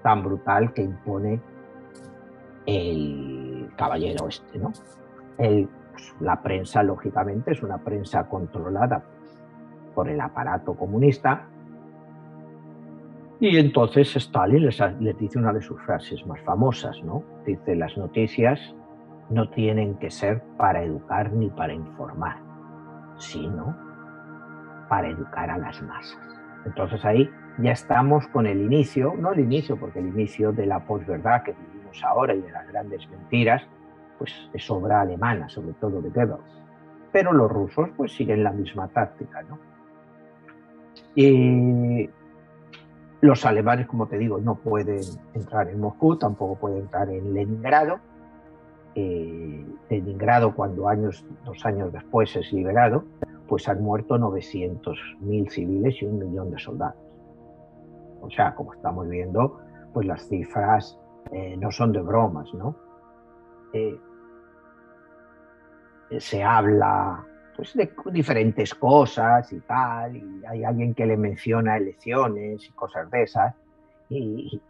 tan brutal que impone el caballero este, ¿no? La prensa, lógicamente, es una prensa controlada por el aparato comunista, y entonces Stalin les dice una de sus frases más famosas, ¿no? Dice: las noticias no tienen que ser para educar ni para informar, sino para educar a las masas. Entonces ahí ya estamos con el inicio, no el inicio, porque el inicio de la posverdad que vivimos ahora y de las grandes mentiras, pues es obra alemana, sobre todo de Goebbels. Pero los rusos pues siguen la misma táctica, ¿no? Y los alemanes, como te digo, no pueden entrar en Moscú, tampoco pueden entrar en Leningrado. Leningrado, cuando 2 años después es liberado, pues han muerto 900.000 civiles y 1 millón de soldados. O sea, como estamos viendo, pues las cifras no son de bromas, ¿no? Se habla pues de diferentes cosas y tal, y hay alguien que le menciona elecciones y cosas de esas, y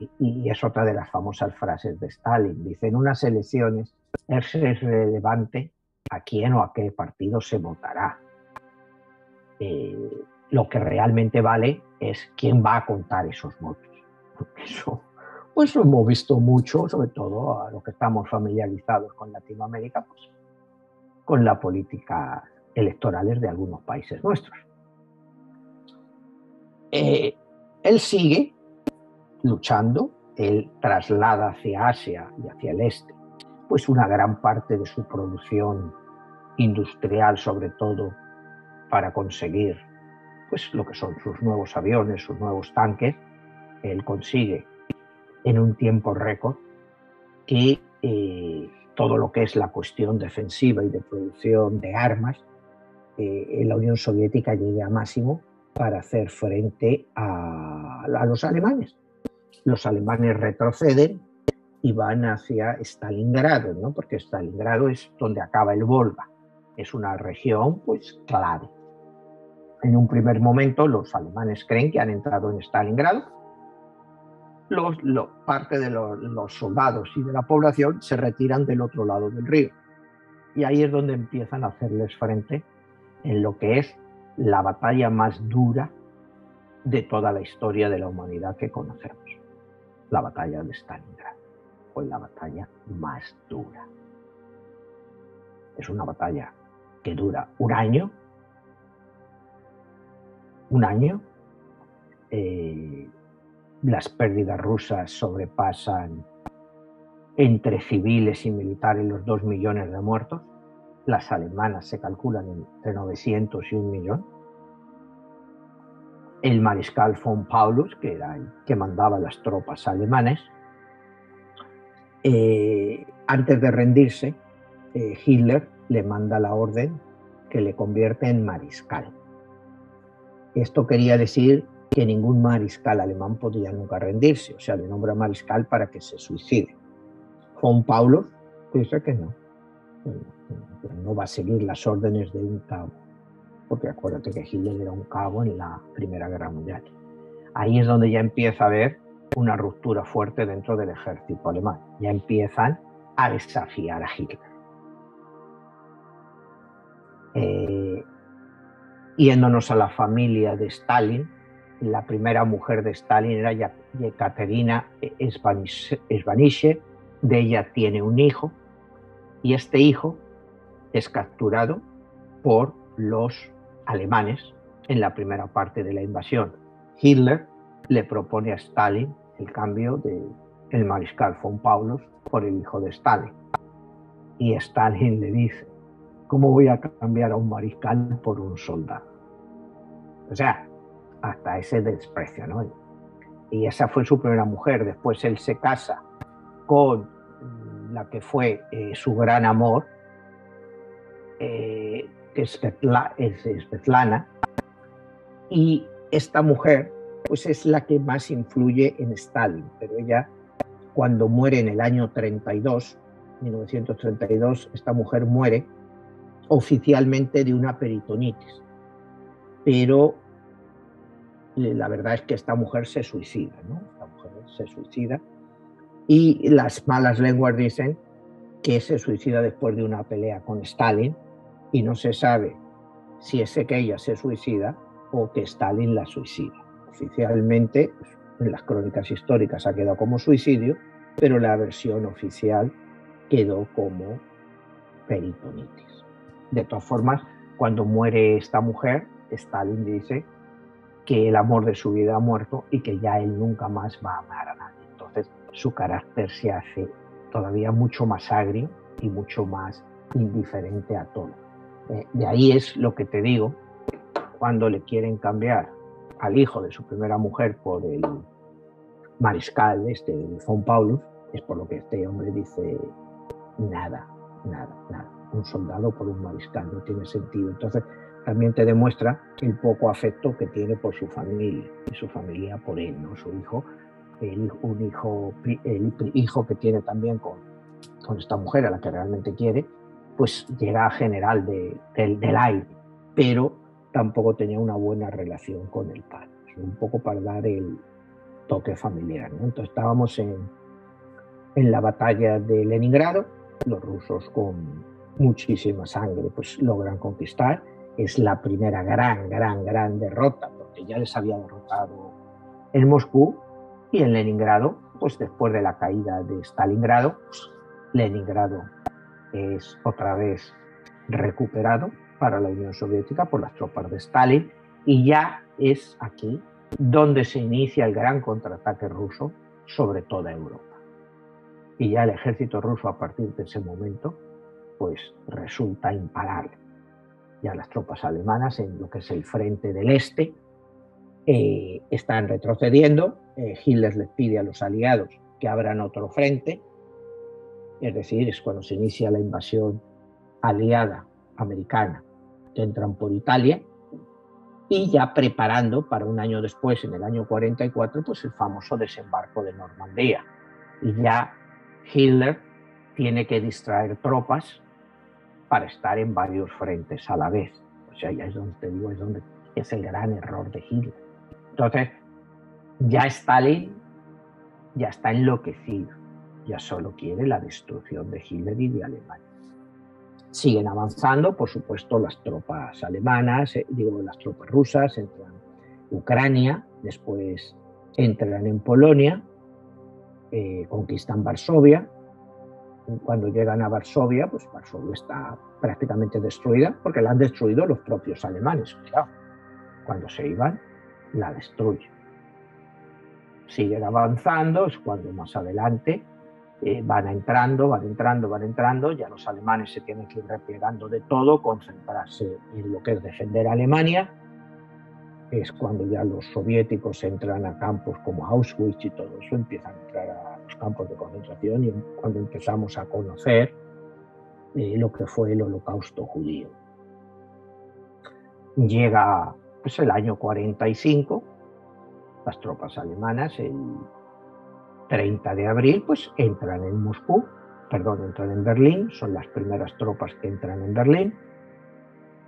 es otra de las famosas frases de Stalin. Dice: en unas elecciones es relevante a quién o a qué partido se votará. Lo que realmente vale es quién va a contar esos votos. Eso, pues lo hemos visto mucho, sobre todo a los que estamos familiarizados con Latinoamérica, pues con la política electorales de algunos países nuestros. Él sigue luchando, él traslada hacia Asia y hacia el este pues una gran parte de su producción industrial, sobre todo para conseguir pues lo que son sus nuevos aviones, sus nuevos tanques. Él consigue en un tiempo récord que todo lo que es la cuestión defensiva y de producción de armas en la Unión Soviética llegue a máximo para hacer frente a los alemanes. Los alemanes retroceden y van hacia Stalingrado, ¿no? Porque Stalingrado es donde acaba el Volga. Es una región pues clave. En un primer momento los alemanes creen que han entrado en Stalingrado. Parte de los soldados y de la población se retiran del otro lado del río. Y ahí es donde empiezan a hacerles frente en lo que es la batalla más dura de toda la historia de la humanidad que conocemos. La batalla de Stalingrado fue la batalla más dura. Es una batalla que dura un año. Las pérdidas rusas sobrepasan entre civiles y militares los 2 millones de muertos. las alemanas se calculan entre 900 y 1.000.000. El mariscal von Paulus, que era el que mandaba las tropas alemanes, antes de rendirse, Hitler le manda la orden que le convierte en mariscal. Esto quería decir que ningún mariscal alemán podía nunca rendirse, o sea, le nombra mariscal para que se suicide. Von Paulus dice que no va a seguir las órdenes de un cabo, porque acuérdate que Hitler era un cabo en la Primera Guerra Mundial. Ahí es donde ya empieza a haber una ruptura fuerte dentro del ejército alemán. Ya empiezan a desafiar a Hitler. Yéndonos a la familia de Stalin, la primera mujer de Stalin era Yekaterina Svanishche, de ella tiene un hijo, y este hijo es capturado por los alemanes en la primera parte de la invasión. Hitler le propone a Stalin el cambio del mariscal von Paulus por el hijo de Stalin. Y Stalin le dice: ¿cómo voy a cambiar a un mariscal por un soldado? O sea, hasta ese desprecio, ¿no? Y esa fue su primera mujer. Después él se casa con la que fue su gran amor, que es Svetlana, y esta mujer pues es la que más influye en Stalin, pero ella, cuando muere en el año 1932, esta mujer muere oficialmente de una peritonitis, pero la verdad es que esta mujer se suicida, ¿no? Esta mujer se suicida, y las malas lenguas dicen que se suicida después de una pelea con Stalin, y no se sabe si es que ella se suicida o que Stalin la suicida. Oficialmente, en las crónicas históricas ha quedado como suicidio, pero la versión oficial quedó como peritonitis. De todas formas, cuando muere esta mujer, Stalin dice que el amor de su vida ha muerto y que ya él nunca más va a amar a nadie. Entonces, su carácter se hace todavía mucho más agrio y mucho más indiferente a todo. De ahí es lo que te digo, cuando le quieren cambiar al hijo de su primera mujer por el mariscal von Paulus, es por lo que este hombre dice: nada. Un soldado por un mariscal no tiene sentido. Entonces también te demuestra el poco afecto que tiene por su familia y su familia por él, ¿no? Su hijo, el hijo que tiene también con esta mujer a la que realmente quiere, pues llega a general del aire, pero tampoco tenía una buena relación con el padre. Un poco para dar el toque familiar, ¿no? Entonces estábamos en la batalla de Leningrado. Los rusos, con muchísima sangre, pues logran conquistar. Es la primera gran derrota, porque ya les había derrotado en Moscú, y en Leningrado, pues después de la caída de Stalingrado, pues Leningrado es otra vez recuperado para la Unión Soviética por las tropas de Stalin, y ya es aquí donde se inicia el gran contraataque ruso sobre toda Europa. Y ya el ejército ruso, a partir de ese momento, pues resulta imparable. Ya las tropas alemanas en lo que es el frente del este están retrocediendo. Hitler les pide a los aliados que abran otro frente, es decir, es cuando se inicia la invasión aliada americana, que entran por Italia, y ya preparando para un año después, en el año 44, pues el famoso desembarco de Normandía. Y ya Hitler tiene que distraer tropas para estar en varios frentes a la vez. O sea, ya es donde te digo, es donde es el gran error de Hitler. Entonces, ya Stalin ya está enloquecido, ya solo quiere la destrucción de Hitler y de Alemania. Siguen avanzando, por supuesto, las tropas alemanas, las tropas rusas entran en Ucrania, después entran en Polonia, conquistan Varsovia. Cuando llegan a Varsovia, pues Varsovia está prácticamente destruida, porque la han destruido los propios alemanes. Claro, cuando se iban, la destruyen. Siguen avanzando, es cuando más adelante van entrando, ya los alemanes se tienen que ir replegando de todo, concentrarse en lo que es defender a Alemania. Es cuando ya los soviéticos entran a campos como Auschwitz y todo eso, empiezan a entrar a los campos de concentración, y cuando empezamos a conocer lo que fue el Holocausto judío. Llega pues, el año 45, las tropas alemanas, el 30 de abril, pues entran en Berlín, son las primeras tropas que entran en Berlín.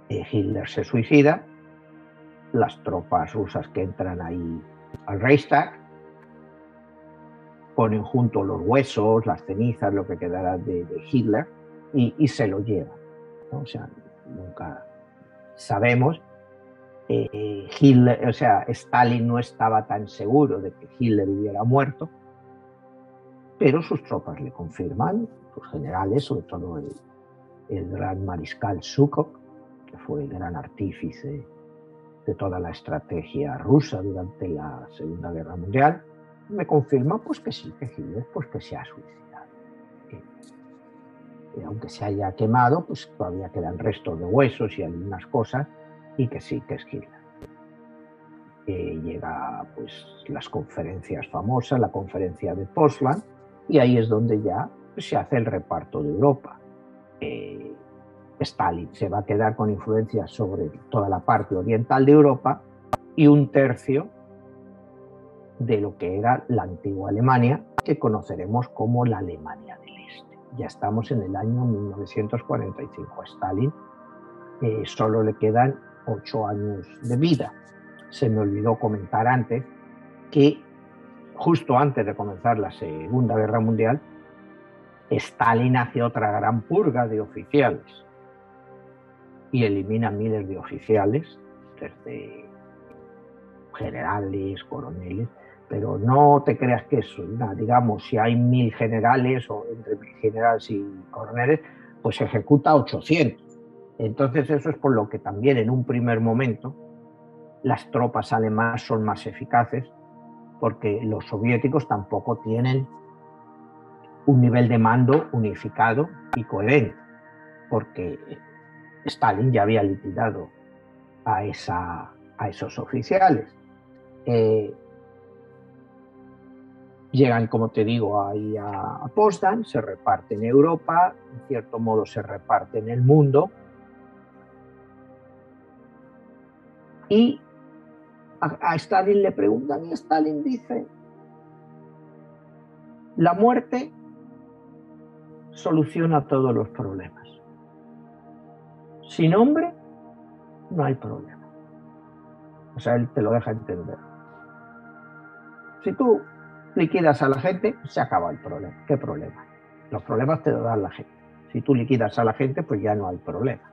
Hitler se suicida, las tropas rusas que entran ahí al Reichstag ponen junto los huesos, las cenizas, lo que quedará de Hitler, y se lo llevan, ¿no? O sea, nunca sabemos. Stalin no estaba tan seguro de que Hitler hubiera muerto, pero sus tropas le confirman, sus generales, sobre todo el gran mariscal Zhukov, que fue el gran artífice de toda la estrategia rusa durante la Segunda Guerra Mundial, me confirma pues que sí, que Hitler pues que se ha suicidado. Aunque se haya quemado, pues todavía quedan restos de huesos y algunas cosas, y que sí, que es Hitler. Llega pues las conferencias famosas, la conferencia de Potsdam, y ahí es donde ya pues, se hace el reparto de Europa. Stalin se va a quedar con influencias sobre toda la parte oriental de Europa y un tercio de lo que era la antigua Alemania, que conoceremos como la Alemania del Este. Ya estamos en el año 1945. A Stalin solo le quedan 8 años de vida. Se me olvidó comentar antes que justo antes de comenzar la Segunda Guerra Mundial, Stalin hace otra gran purga de oficiales y elimina miles de oficiales, desde generales, coroneles, pero no te creas que eso, digamos, si hay 1000 generales o entre generales y coroneles, pues ejecuta 800. Entonces eso es por lo que también en un primer momento las tropas alemanas son más eficaces, porque los soviéticos tampoco tienen un nivel de mando unificado y coherente, porque Stalin ya había liquidado a esos oficiales. Llegan, como te digo, ahí a Potsdam, se reparte en Europa, en cierto modo se reparte en el mundo, y a Stalin le preguntan y Stalin dice: la muerte soluciona todos los problemas. Sin hombre no hay problema. O sea, él te lo deja entender. Si tú liquidas a la gente, se acaba el problema. ¿Qué problema? Los problemas te lo da la gente. Si tú liquidas a la gente, pues ya no hay problema.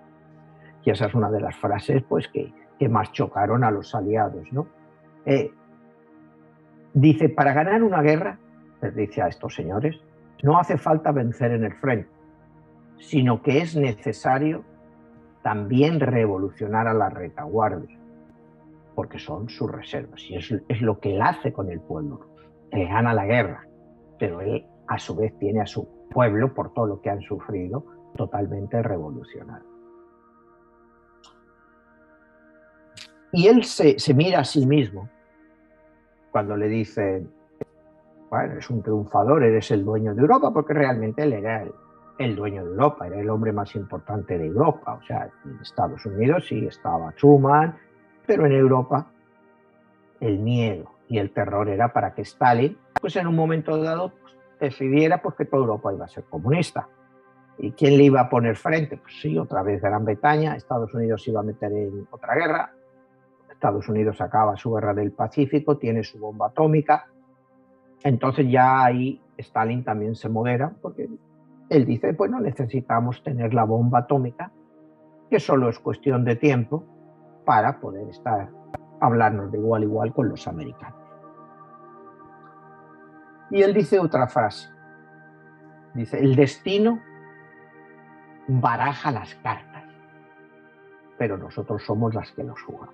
Y esa es una de las frases pues, que más chocaron a los aliados, ¿no? Dice, para ganar una guerra, les dice a estos señores, no hace falta vencer en el frente, sino que es necesario también revolucionar a la retaguardia, porque son sus reservas, y es lo que él hace con el pueblo ruso. Él gana la guerra, pero él a su vez tiene a su pueblo, por todo lo que han sufrido, totalmente revolucionado. Y él se mira a sí mismo cuando le dicen, bueno, eres un triunfador, eres el dueño de Europa, porque realmente él era el dueño de Europa, era el hombre más importante de Europa. O sea, en Estados Unidos sí estaba Truman, pero en Europa el miedo y el terror era para que Stalin, pues en un momento dado, pues, decidiera pues, que toda Europa iba a ser comunista. ¿Y quién le iba a poner frente? Pues sí, otra vez Gran Bretaña, Estados Unidos se iba a meter en otra guerra, Estados Unidos acaba su guerra del Pacífico, tiene su bomba atómica. Entonces ya ahí Stalin también se modera, porque él dice, bueno, necesitamos tener la bomba atómica, que solo es cuestión de tiempo para poder hablarnos de igual a igual con los americanos. Y él dice otra frase, dice, el destino baraja las cartas, pero nosotros somos las que los jugamos.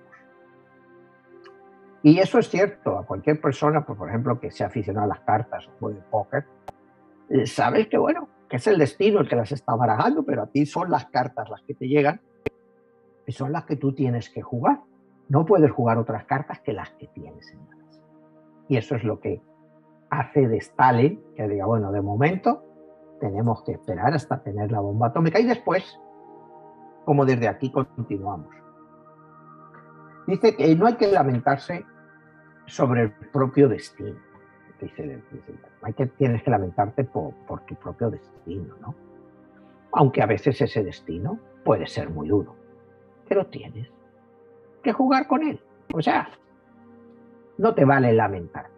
Y eso es cierto, a cualquier persona, pues, por ejemplo, que sea aficionado a las cartas o juegue póker, sabes que, bueno, que es el destino el que las está barajando, pero a ti son las cartas las que te llegan y son las que tú tienes que jugar. No puedes jugar otras cartas que las que tienes en la mesa. Y eso es lo que hace de Stalin, que diga, bueno, de momento tenemos que esperar hasta tener la bomba atómica y después, como desde aquí continuamos. Dice que no hay que lamentarse sobre el propio destino. Dice, tienes que lamentarte por tu propio destino, ¿no? Aunque a veces ese destino puede ser muy duro, pero tienes que jugar con él. O sea, no te vale lamentarte.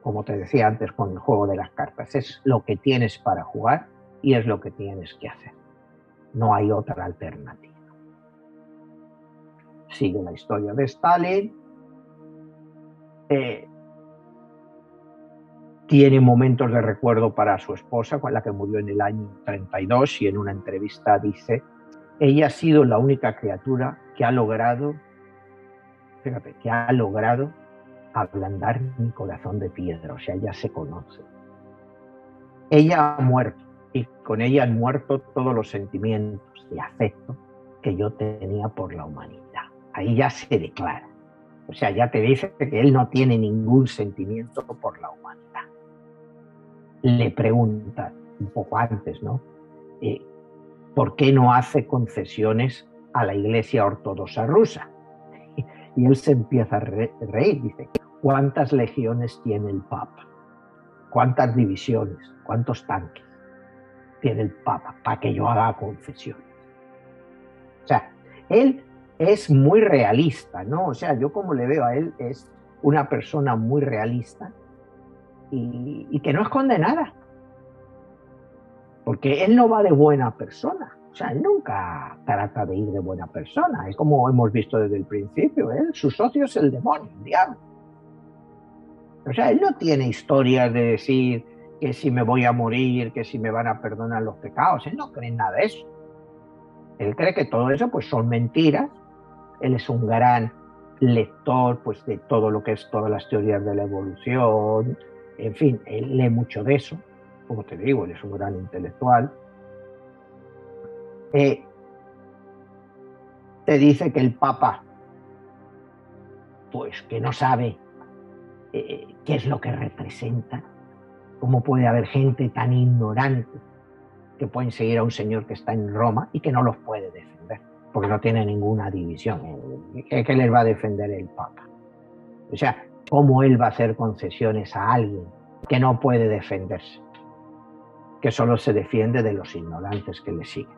Como te decía antes con el juego de las cartas, es lo que tienes para jugar y es lo que tienes que hacer. No hay otra alternativa. Sigue la historia de Stalin. Tiene momentos de recuerdo para su esposa, con la que murió en el año 32, y en una entrevista dice: ella ha sido la única criatura que ha logrado, fíjate, que ha logrado ablandar mi corazón de piedra. O sea, ella se conoce. Ella ha muerto y con ella han muerto todos los sentimientos de afecto que yo tenía por la humanidad. Ahí ya se declara. O sea, ya te dice que él no tiene ningún sentimiento por la humanidad. Le pregunta un poco antes, ¿no? ¿Por qué no hace concesiones a la Iglesia Ortodoxa rusa? Y él se empieza a reír, dice: ¿cuántas legiones tiene el Papa? ¿Cuántas divisiones? ¿Cuántos tanques tiene el Papa para que yo haga confesiones? O sea, él es muy realista, ¿no? O sea, yo como le veo a él, es una persona muy realista y que no esconde nada. Porque él no va de buena persona. O sea, él nunca trata de ir de buena persona. Es como hemos visto desde el principio. Su socio es el demonio, el diablo. O sea, él no tiene historias de decir que si me voy a morir, que si me van a perdonar los pecados. Él no cree en nada de eso. Él cree que todo eso pues son mentiras. Él es un gran lector pues de todo lo que es todas las teorías de la evolución. En fin, él lee mucho de eso. Como te digo, él es un gran intelectual. Te dice que el Papa, pues que no sabe qué es lo que representa. ¿Cómo puede haber gente tan ignorante que pueden seguir a un señor que está en Roma y que no los puede defender? Porque no tiene ninguna división. ¿Qué les va a defender el Papa? O sea, ¿cómo él va a hacer concesiones a alguien que no puede defenderse? Que solo se defiende de los ignorantes que le siguen.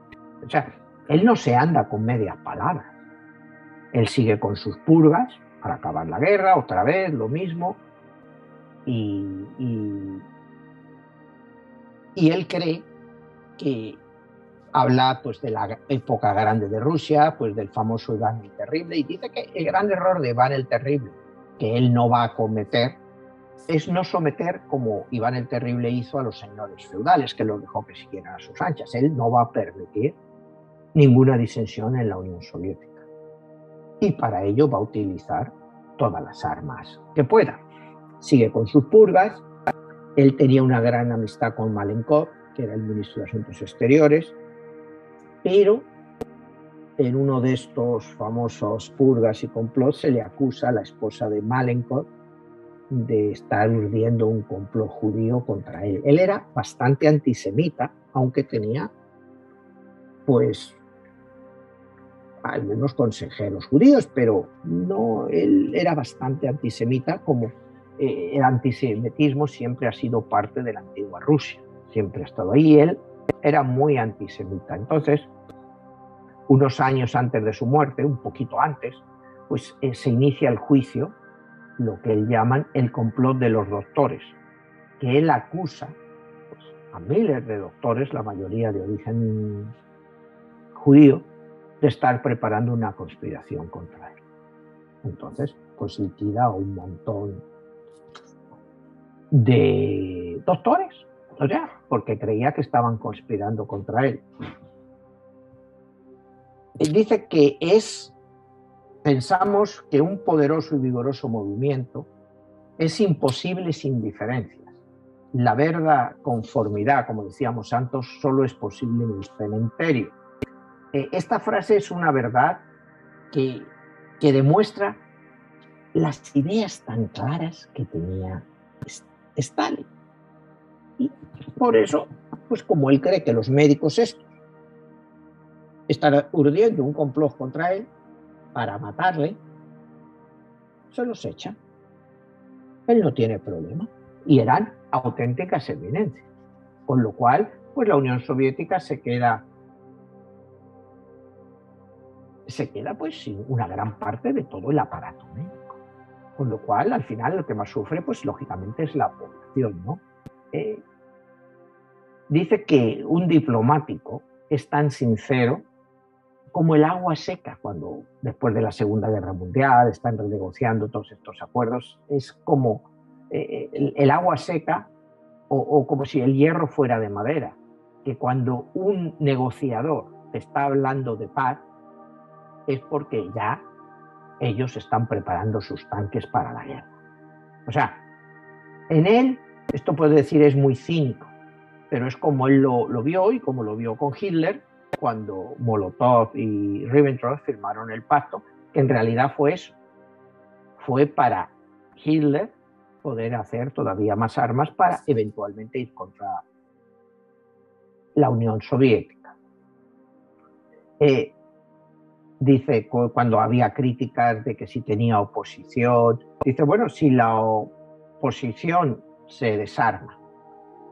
O sea, él no se anda con medias palabras. Él sigue con sus purgas para acabar la guerra, otra vez lo mismo. Y él cree que habla pues de la época grande de Rusia, pues del famoso Iván el Terrible, y dice que el gran error de Iván el Terrible que él no va a cometer es no someter, como Iván el Terrible hizo, a los señores feudales, que los dejó que siguieran a sus anchas. Él no va a permitir ninguna disensión en la Unión Soviética. Y para ello va a utilizar todas las armas que pueda. Sigue con sus purgas. Él tenía una gran amistad con Malenkov, que era el ministro de Asuntos Exteriores, pero en uno de estos famosos purgas y complots se le acusa a la esposa de Malenkov de estar urdiendo un complot judío contra él. Él era bastante antisemita, aunque tenía pues algunos consejeros judíos, pero no, él era bastante antisemita, como el antisemitismo siempre ha sido parte de la antigua Rusia, siempre ha estado ahí. Él era muy antisemita. Entonces, unos años antes de su muerte, un poquito antes, pues se inicia el juicio, lo que él llaman el complot de los doctores, que él acusa pues, a miles de doctores, la mayoría de origen judío, de estar preparando una conspiración contra él. Entonces, pues liquida a un montón de doctores, o sea, porque creía que estaban conspirando contra él. Él dice que pensamos que un poderoso y vigoroso movimiento es imposible sin diferencias. la verdad conformidad, como decíamos antes, solo es posible en el cementerio. Esta frase es una verdad que demuestra las ideas tan claras que tenía Stalin. Y por eso, pues como él cree que los médicos estos están urdiendo un complot contra él para matarle, se los echa. Él no tiene problema. Y eran auténticas eminencias. Con lo cual, pues la Unión Soviética se queda pues sin una gran parte de todo el aparato médico. Con lo cual, al final, lo que más sufre, pues lógicamente es la población, ¿no? Dice que un diplomático es tan sincero como el agua seca, cuando después de la Segunda Guerra Mundial están renegociando todos estos acuerdos, es como el agua seca o como si el hierro fuera de madera, que cuando un negociador está hablando de paz es porque ya ellos están preparando sus tanques para la guerra. O sea, en él, esto puede decir es muy cínico, pero es como él lo vio y como lo vio con Hitler cuando Molotov y Ribbentrop firmaron el pacto, que en realidad fue eso. Fue para Hitler poder hacer todavía más armas para eventualmente ir contra la Unión Soviética. Dice, cuando había críticas de que si tenía oposición, dice, bueno, si la oposición se desarma,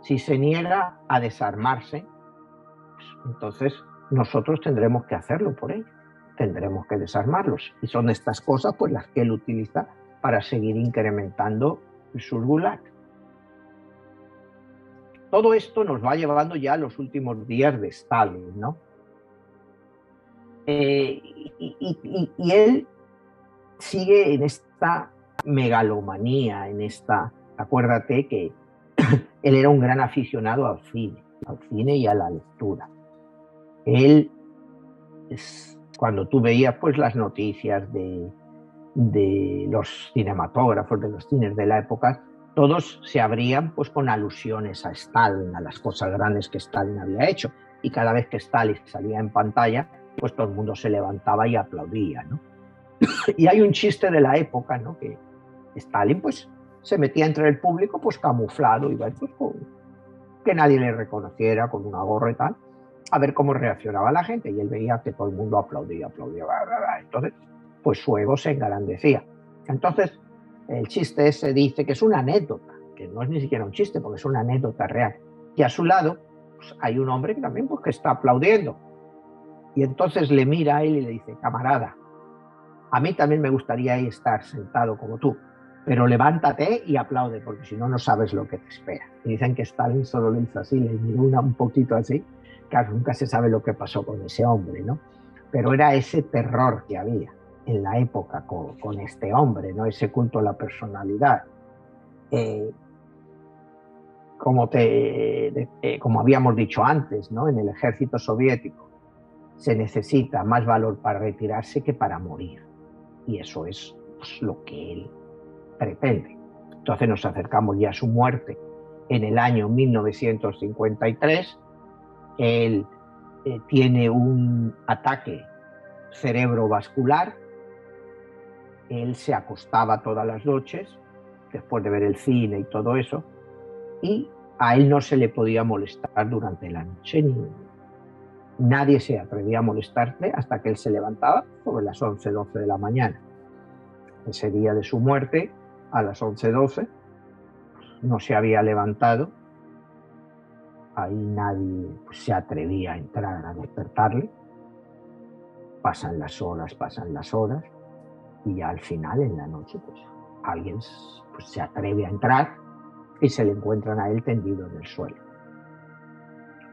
si se niega a desarmarse, pues entonces nosotros tendremos que hacerlo por ellos, tendremos que desarmarlos. Y son estas cosas pues las que él utiliza para seguir incrementando sus gulags. Todo esto nos va llevando ya a los últimos días de Stalin, ¿no? Y él sigue en esta megalomanía, en esta... Acuérdate que él era un gran aficionado al cine y a la lectura. Él, cuando tú veías pues las noticias de los cinematógrafos, de los cines de la época, todos se abrían pues con alusiones a Stalin, a las cosas grandes que Stalin había hecho. Y cada vez que Stalin salía en pantalla, pues todo el mundo se levantaba y aplaudía, ¿no? Y hay un chiste de la época, ¿no? Que Stalin pues se metía entre el público pues camuflado, iba pues que nadie le reconociera, con una gorra y tal, a ver cómo reaccionaba la gente, y él veía que todo el mundo aplaudía, entonces pues su ego se engrandecía. Entonces el chiste ese dice que es una anécdota, que no es ni siquiera un chiste, porque es una anécdota real, y a su lado pues, hay un hombre que también pues, que está aplaudiendo, y entonces le mira a él y le dice, camarada, a mí también me gustaría estar sentado como tú, pero levántate y aplaude, porque si no, no sabes lo que te espera. Y dicen que Stalin solo lo hizo así, le miró un poquito así. Claro, nunca se sabe lo que pasó con ese hombre, ¿no? Pero era ese terror que había en la época con este hombre, ¿no? Ese culto a la personalidad. Como habíamos dicho antes, ¿no? En el ejército soviético se necesita más valor para retirarse que para morir. Y eso es pues, lo que él pretende. Entonces nos acercamos ya a su muerte en el año 1953. Él tiene un ataque cerebrovascular. Él se acostaba todas las noches después de ver el cine y todo eso, y a él no se le podía molestar durante la noche, ni nadie se atrevía a molestarle hasta que él se levantaba sobre las 11:12 de la mañana. Ese día de su muerte, a las 11:12, no se había levantado. Ahí nadie pues, se atrevía a entrar a despertarle. Pasan las horas, y ya al final, en la noche, pues alguien pues, se atreve a entrar y se le encuentran a él tendido en el suelo.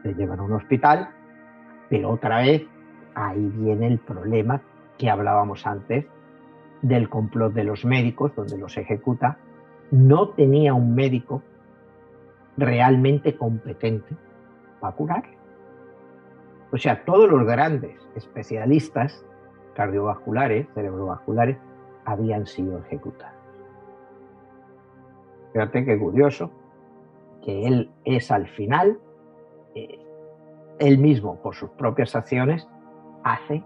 Le llevan a un hospital, pero otra vez ahí viene el problema que hablábamos antes del complot de los médicos, donde los ejecuta. No tenía un médico realmente competente para curarle. O sea, todos los grandes especialistas cardiovasculares, cerebrovasculares, habían sido ejecutados. Fíjate qué curioso. que él es al final, él mismo, por sus propias acciones, hace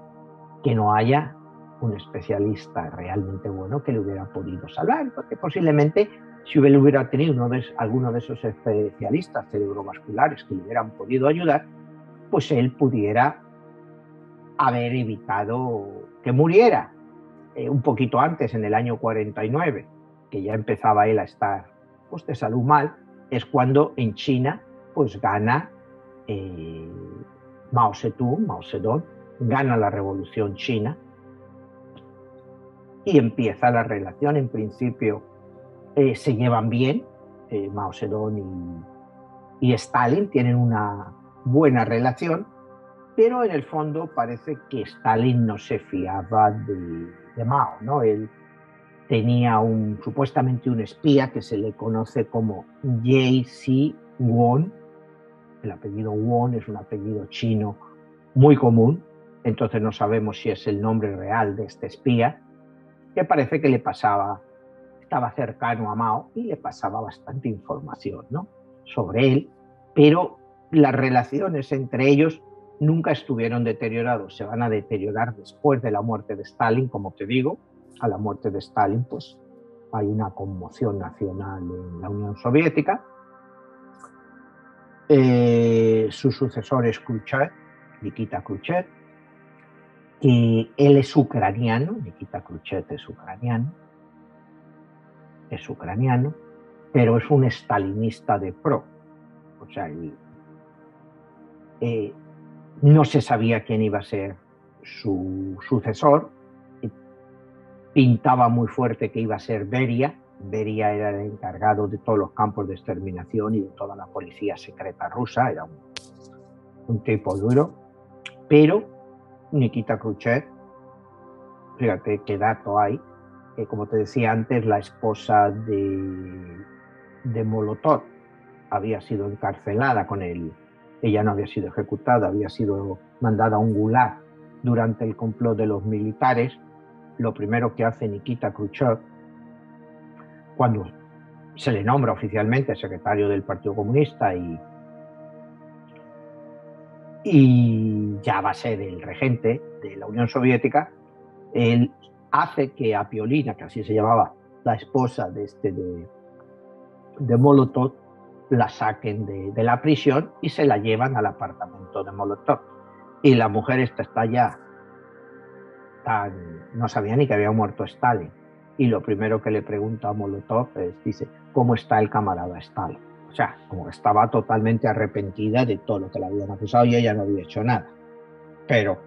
que no haya un especialista realmente bueno que le hubiera podido salvar, porque posiblemente si él hubiera tenido alguno de esos especialistas cerebrovasculares que le hubieran podido ayudar, pues él pudiera haber evitado que muriera. Un poquito antes, en el año 49, que ya empezaba él a estar pues, de salud mal, es cuando en China pues gana Mao Zedong, gana la revolución china y empieza la relación. En principio se llevan bien, Mao Zedong y Stalin tienen una buena relación, pero en el fondo parece que Stalin no se fiaba de Mao, ¿no? Él tenía supuestamente un espía que se le conoce como J.C. Won. El apellido Won es un apellido chino muy común, entonces no sabemos si es el nombre real de este espía, que parece que estaba cercano a Mao y le pasaba bastante información, ¿no?, sobre él, pero las relaciones entre ellos nunca estuvieron deterioradas, se van a deteriorar después de la muerte de Stalin, como te digo. A la muerte de Stalin pues hay una conmoción nacional en la Unión Soviética. Su sucesor es Khrushchev, Nikita Khrushchev, que él es ucraniano, Nikita Khrushchev es ucraniano, pero es un stalinista de pro. O sea, no se sabía quién iba a ser su sucesor. Pintaba muy fuerte que iba a ser Beria. Beria era el encargado de todos los campos de exterminación y de toda la policía secreta rusa, era un tipo duro, pero Nikita Khrushchev, fíjate qué dato hay, como te decía antes, la esposa de Molotov había sido encarcelada con él, ella no había sido ejecutada, había sido mandada a un gulag durante el complot de los militares. Lo primero que hace Nikita Khrushchev, cuando se le nombra oficialmente secretario del Partido Comunista y ya va a ser el regente de la Unión Soviética, él hace que a Piolina, que así se llamaba la esposa de Molotov, la saquen de la prisión y se la llevan al apartamento de Molotov. Y la mujer está ya no sabía ni que había muerto Stalin. Y lo primero que le pregunta a Molotov dice, ¿cómo está el camarada Stalin? O sea, como que estaba totalmente arrepentida de todo lo que le habían acusado y ella no había hecho nada. Pero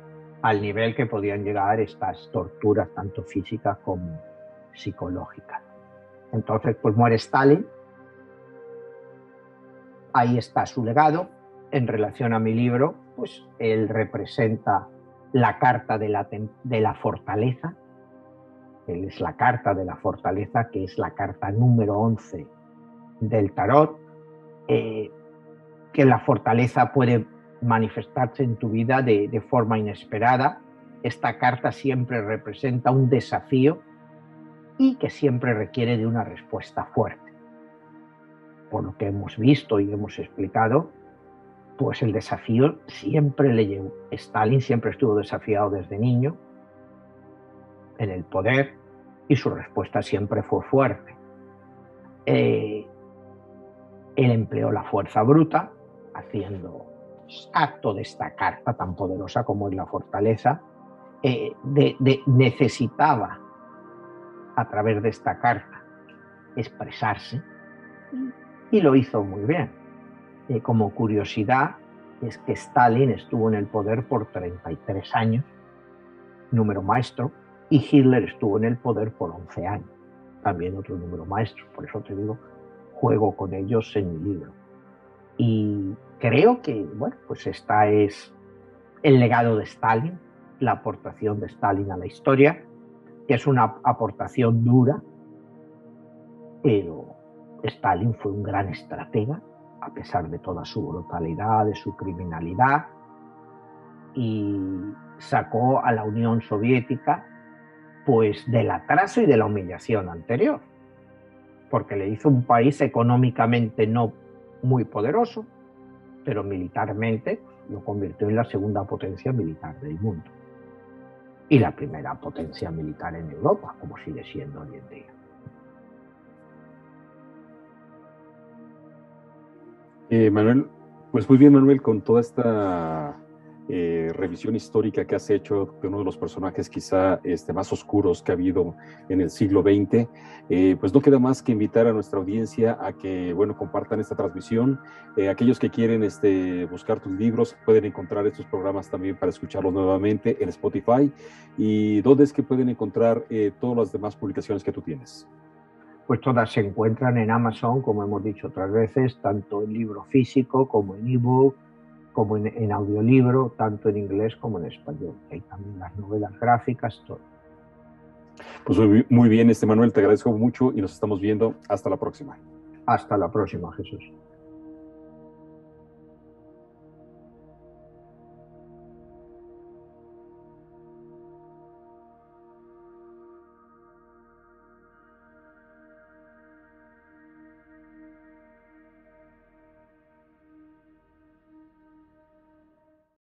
al nivel que podían llegar estas torturas, tanto físicas como psicológicas. Entonces, pues muere Stalin. Ahí está su legado. En relación a mi libro, pues él representa la carta de la fortaleza. Él es la carta de la fortaleza, que es la carta número 11 del tarot, que la fortaleza puede manifestarse en tu vida de forma inesperada. Esta carta siempre representa un desafío y que siempre requiere de una respuesta fuerte. Por lo que hemos visto y hemos explicado, pues el desafío siempre le llevó. Stalin siempre estuvo desafiado desde niño en el poder y su respuesta siempre fue fuerte. Él empleó la fuerza bruta, haciendo acto de esta carta tan poderosa como es la fortaleza. Necesitaba, a través de esta carta, expresarse y lo hizo muy bien. Como curiosidad, es que Stalin estuvo en el poder por 33 años, número maestro, y Hitler estuvo en el poder por 11 años, también otro número maestro. Por eso te digo, juego con ellos en mi libro. Y creo que, bueno, pues esta es el legado de Stalin, la aportación de Stalin a la historia, que es una aportación dura, pero Stalin fue un gran estratega, a pesar de toda su brutalidad, de su criminalidad, y sacó a la Unión Soviética pues del atraso y de la humillación anterior, porque le hizo un país económicamente no muy poderoso, pero militarmente lo convirtió en la segunda potencia militar del mundo y la primera potencia militar en Europa, como sigue siendo hoy en día. Manuel, pues muy bien, Manuel, con toda esta revisión histórica que has hecho de uno de los personajes quizá más oscuros que ha habido en el siglo XX, pues no queda más que invitar a nuestra audiencia a que, bueno, compartan esta transmisión. Aquellos que quieren buscar tus libros pueden encontrar estos programas también para escucharlos nuevamente en Spotify. ¿Y dónde es que pueden encontrar todas las demás publicaciones que tú tienes? Pues todas se encuentran en Amazon, como hemos dicho otras veces, tanto en libro físico como en ebook, como en audiolibro, tanto en inglés como en español. Hay también las novelas gráficas, todo. Pues muy bien, Manuel, te agradezco mucho y nos estamos viendo. Hasta la próxima. Hasta la próxima, Jesús.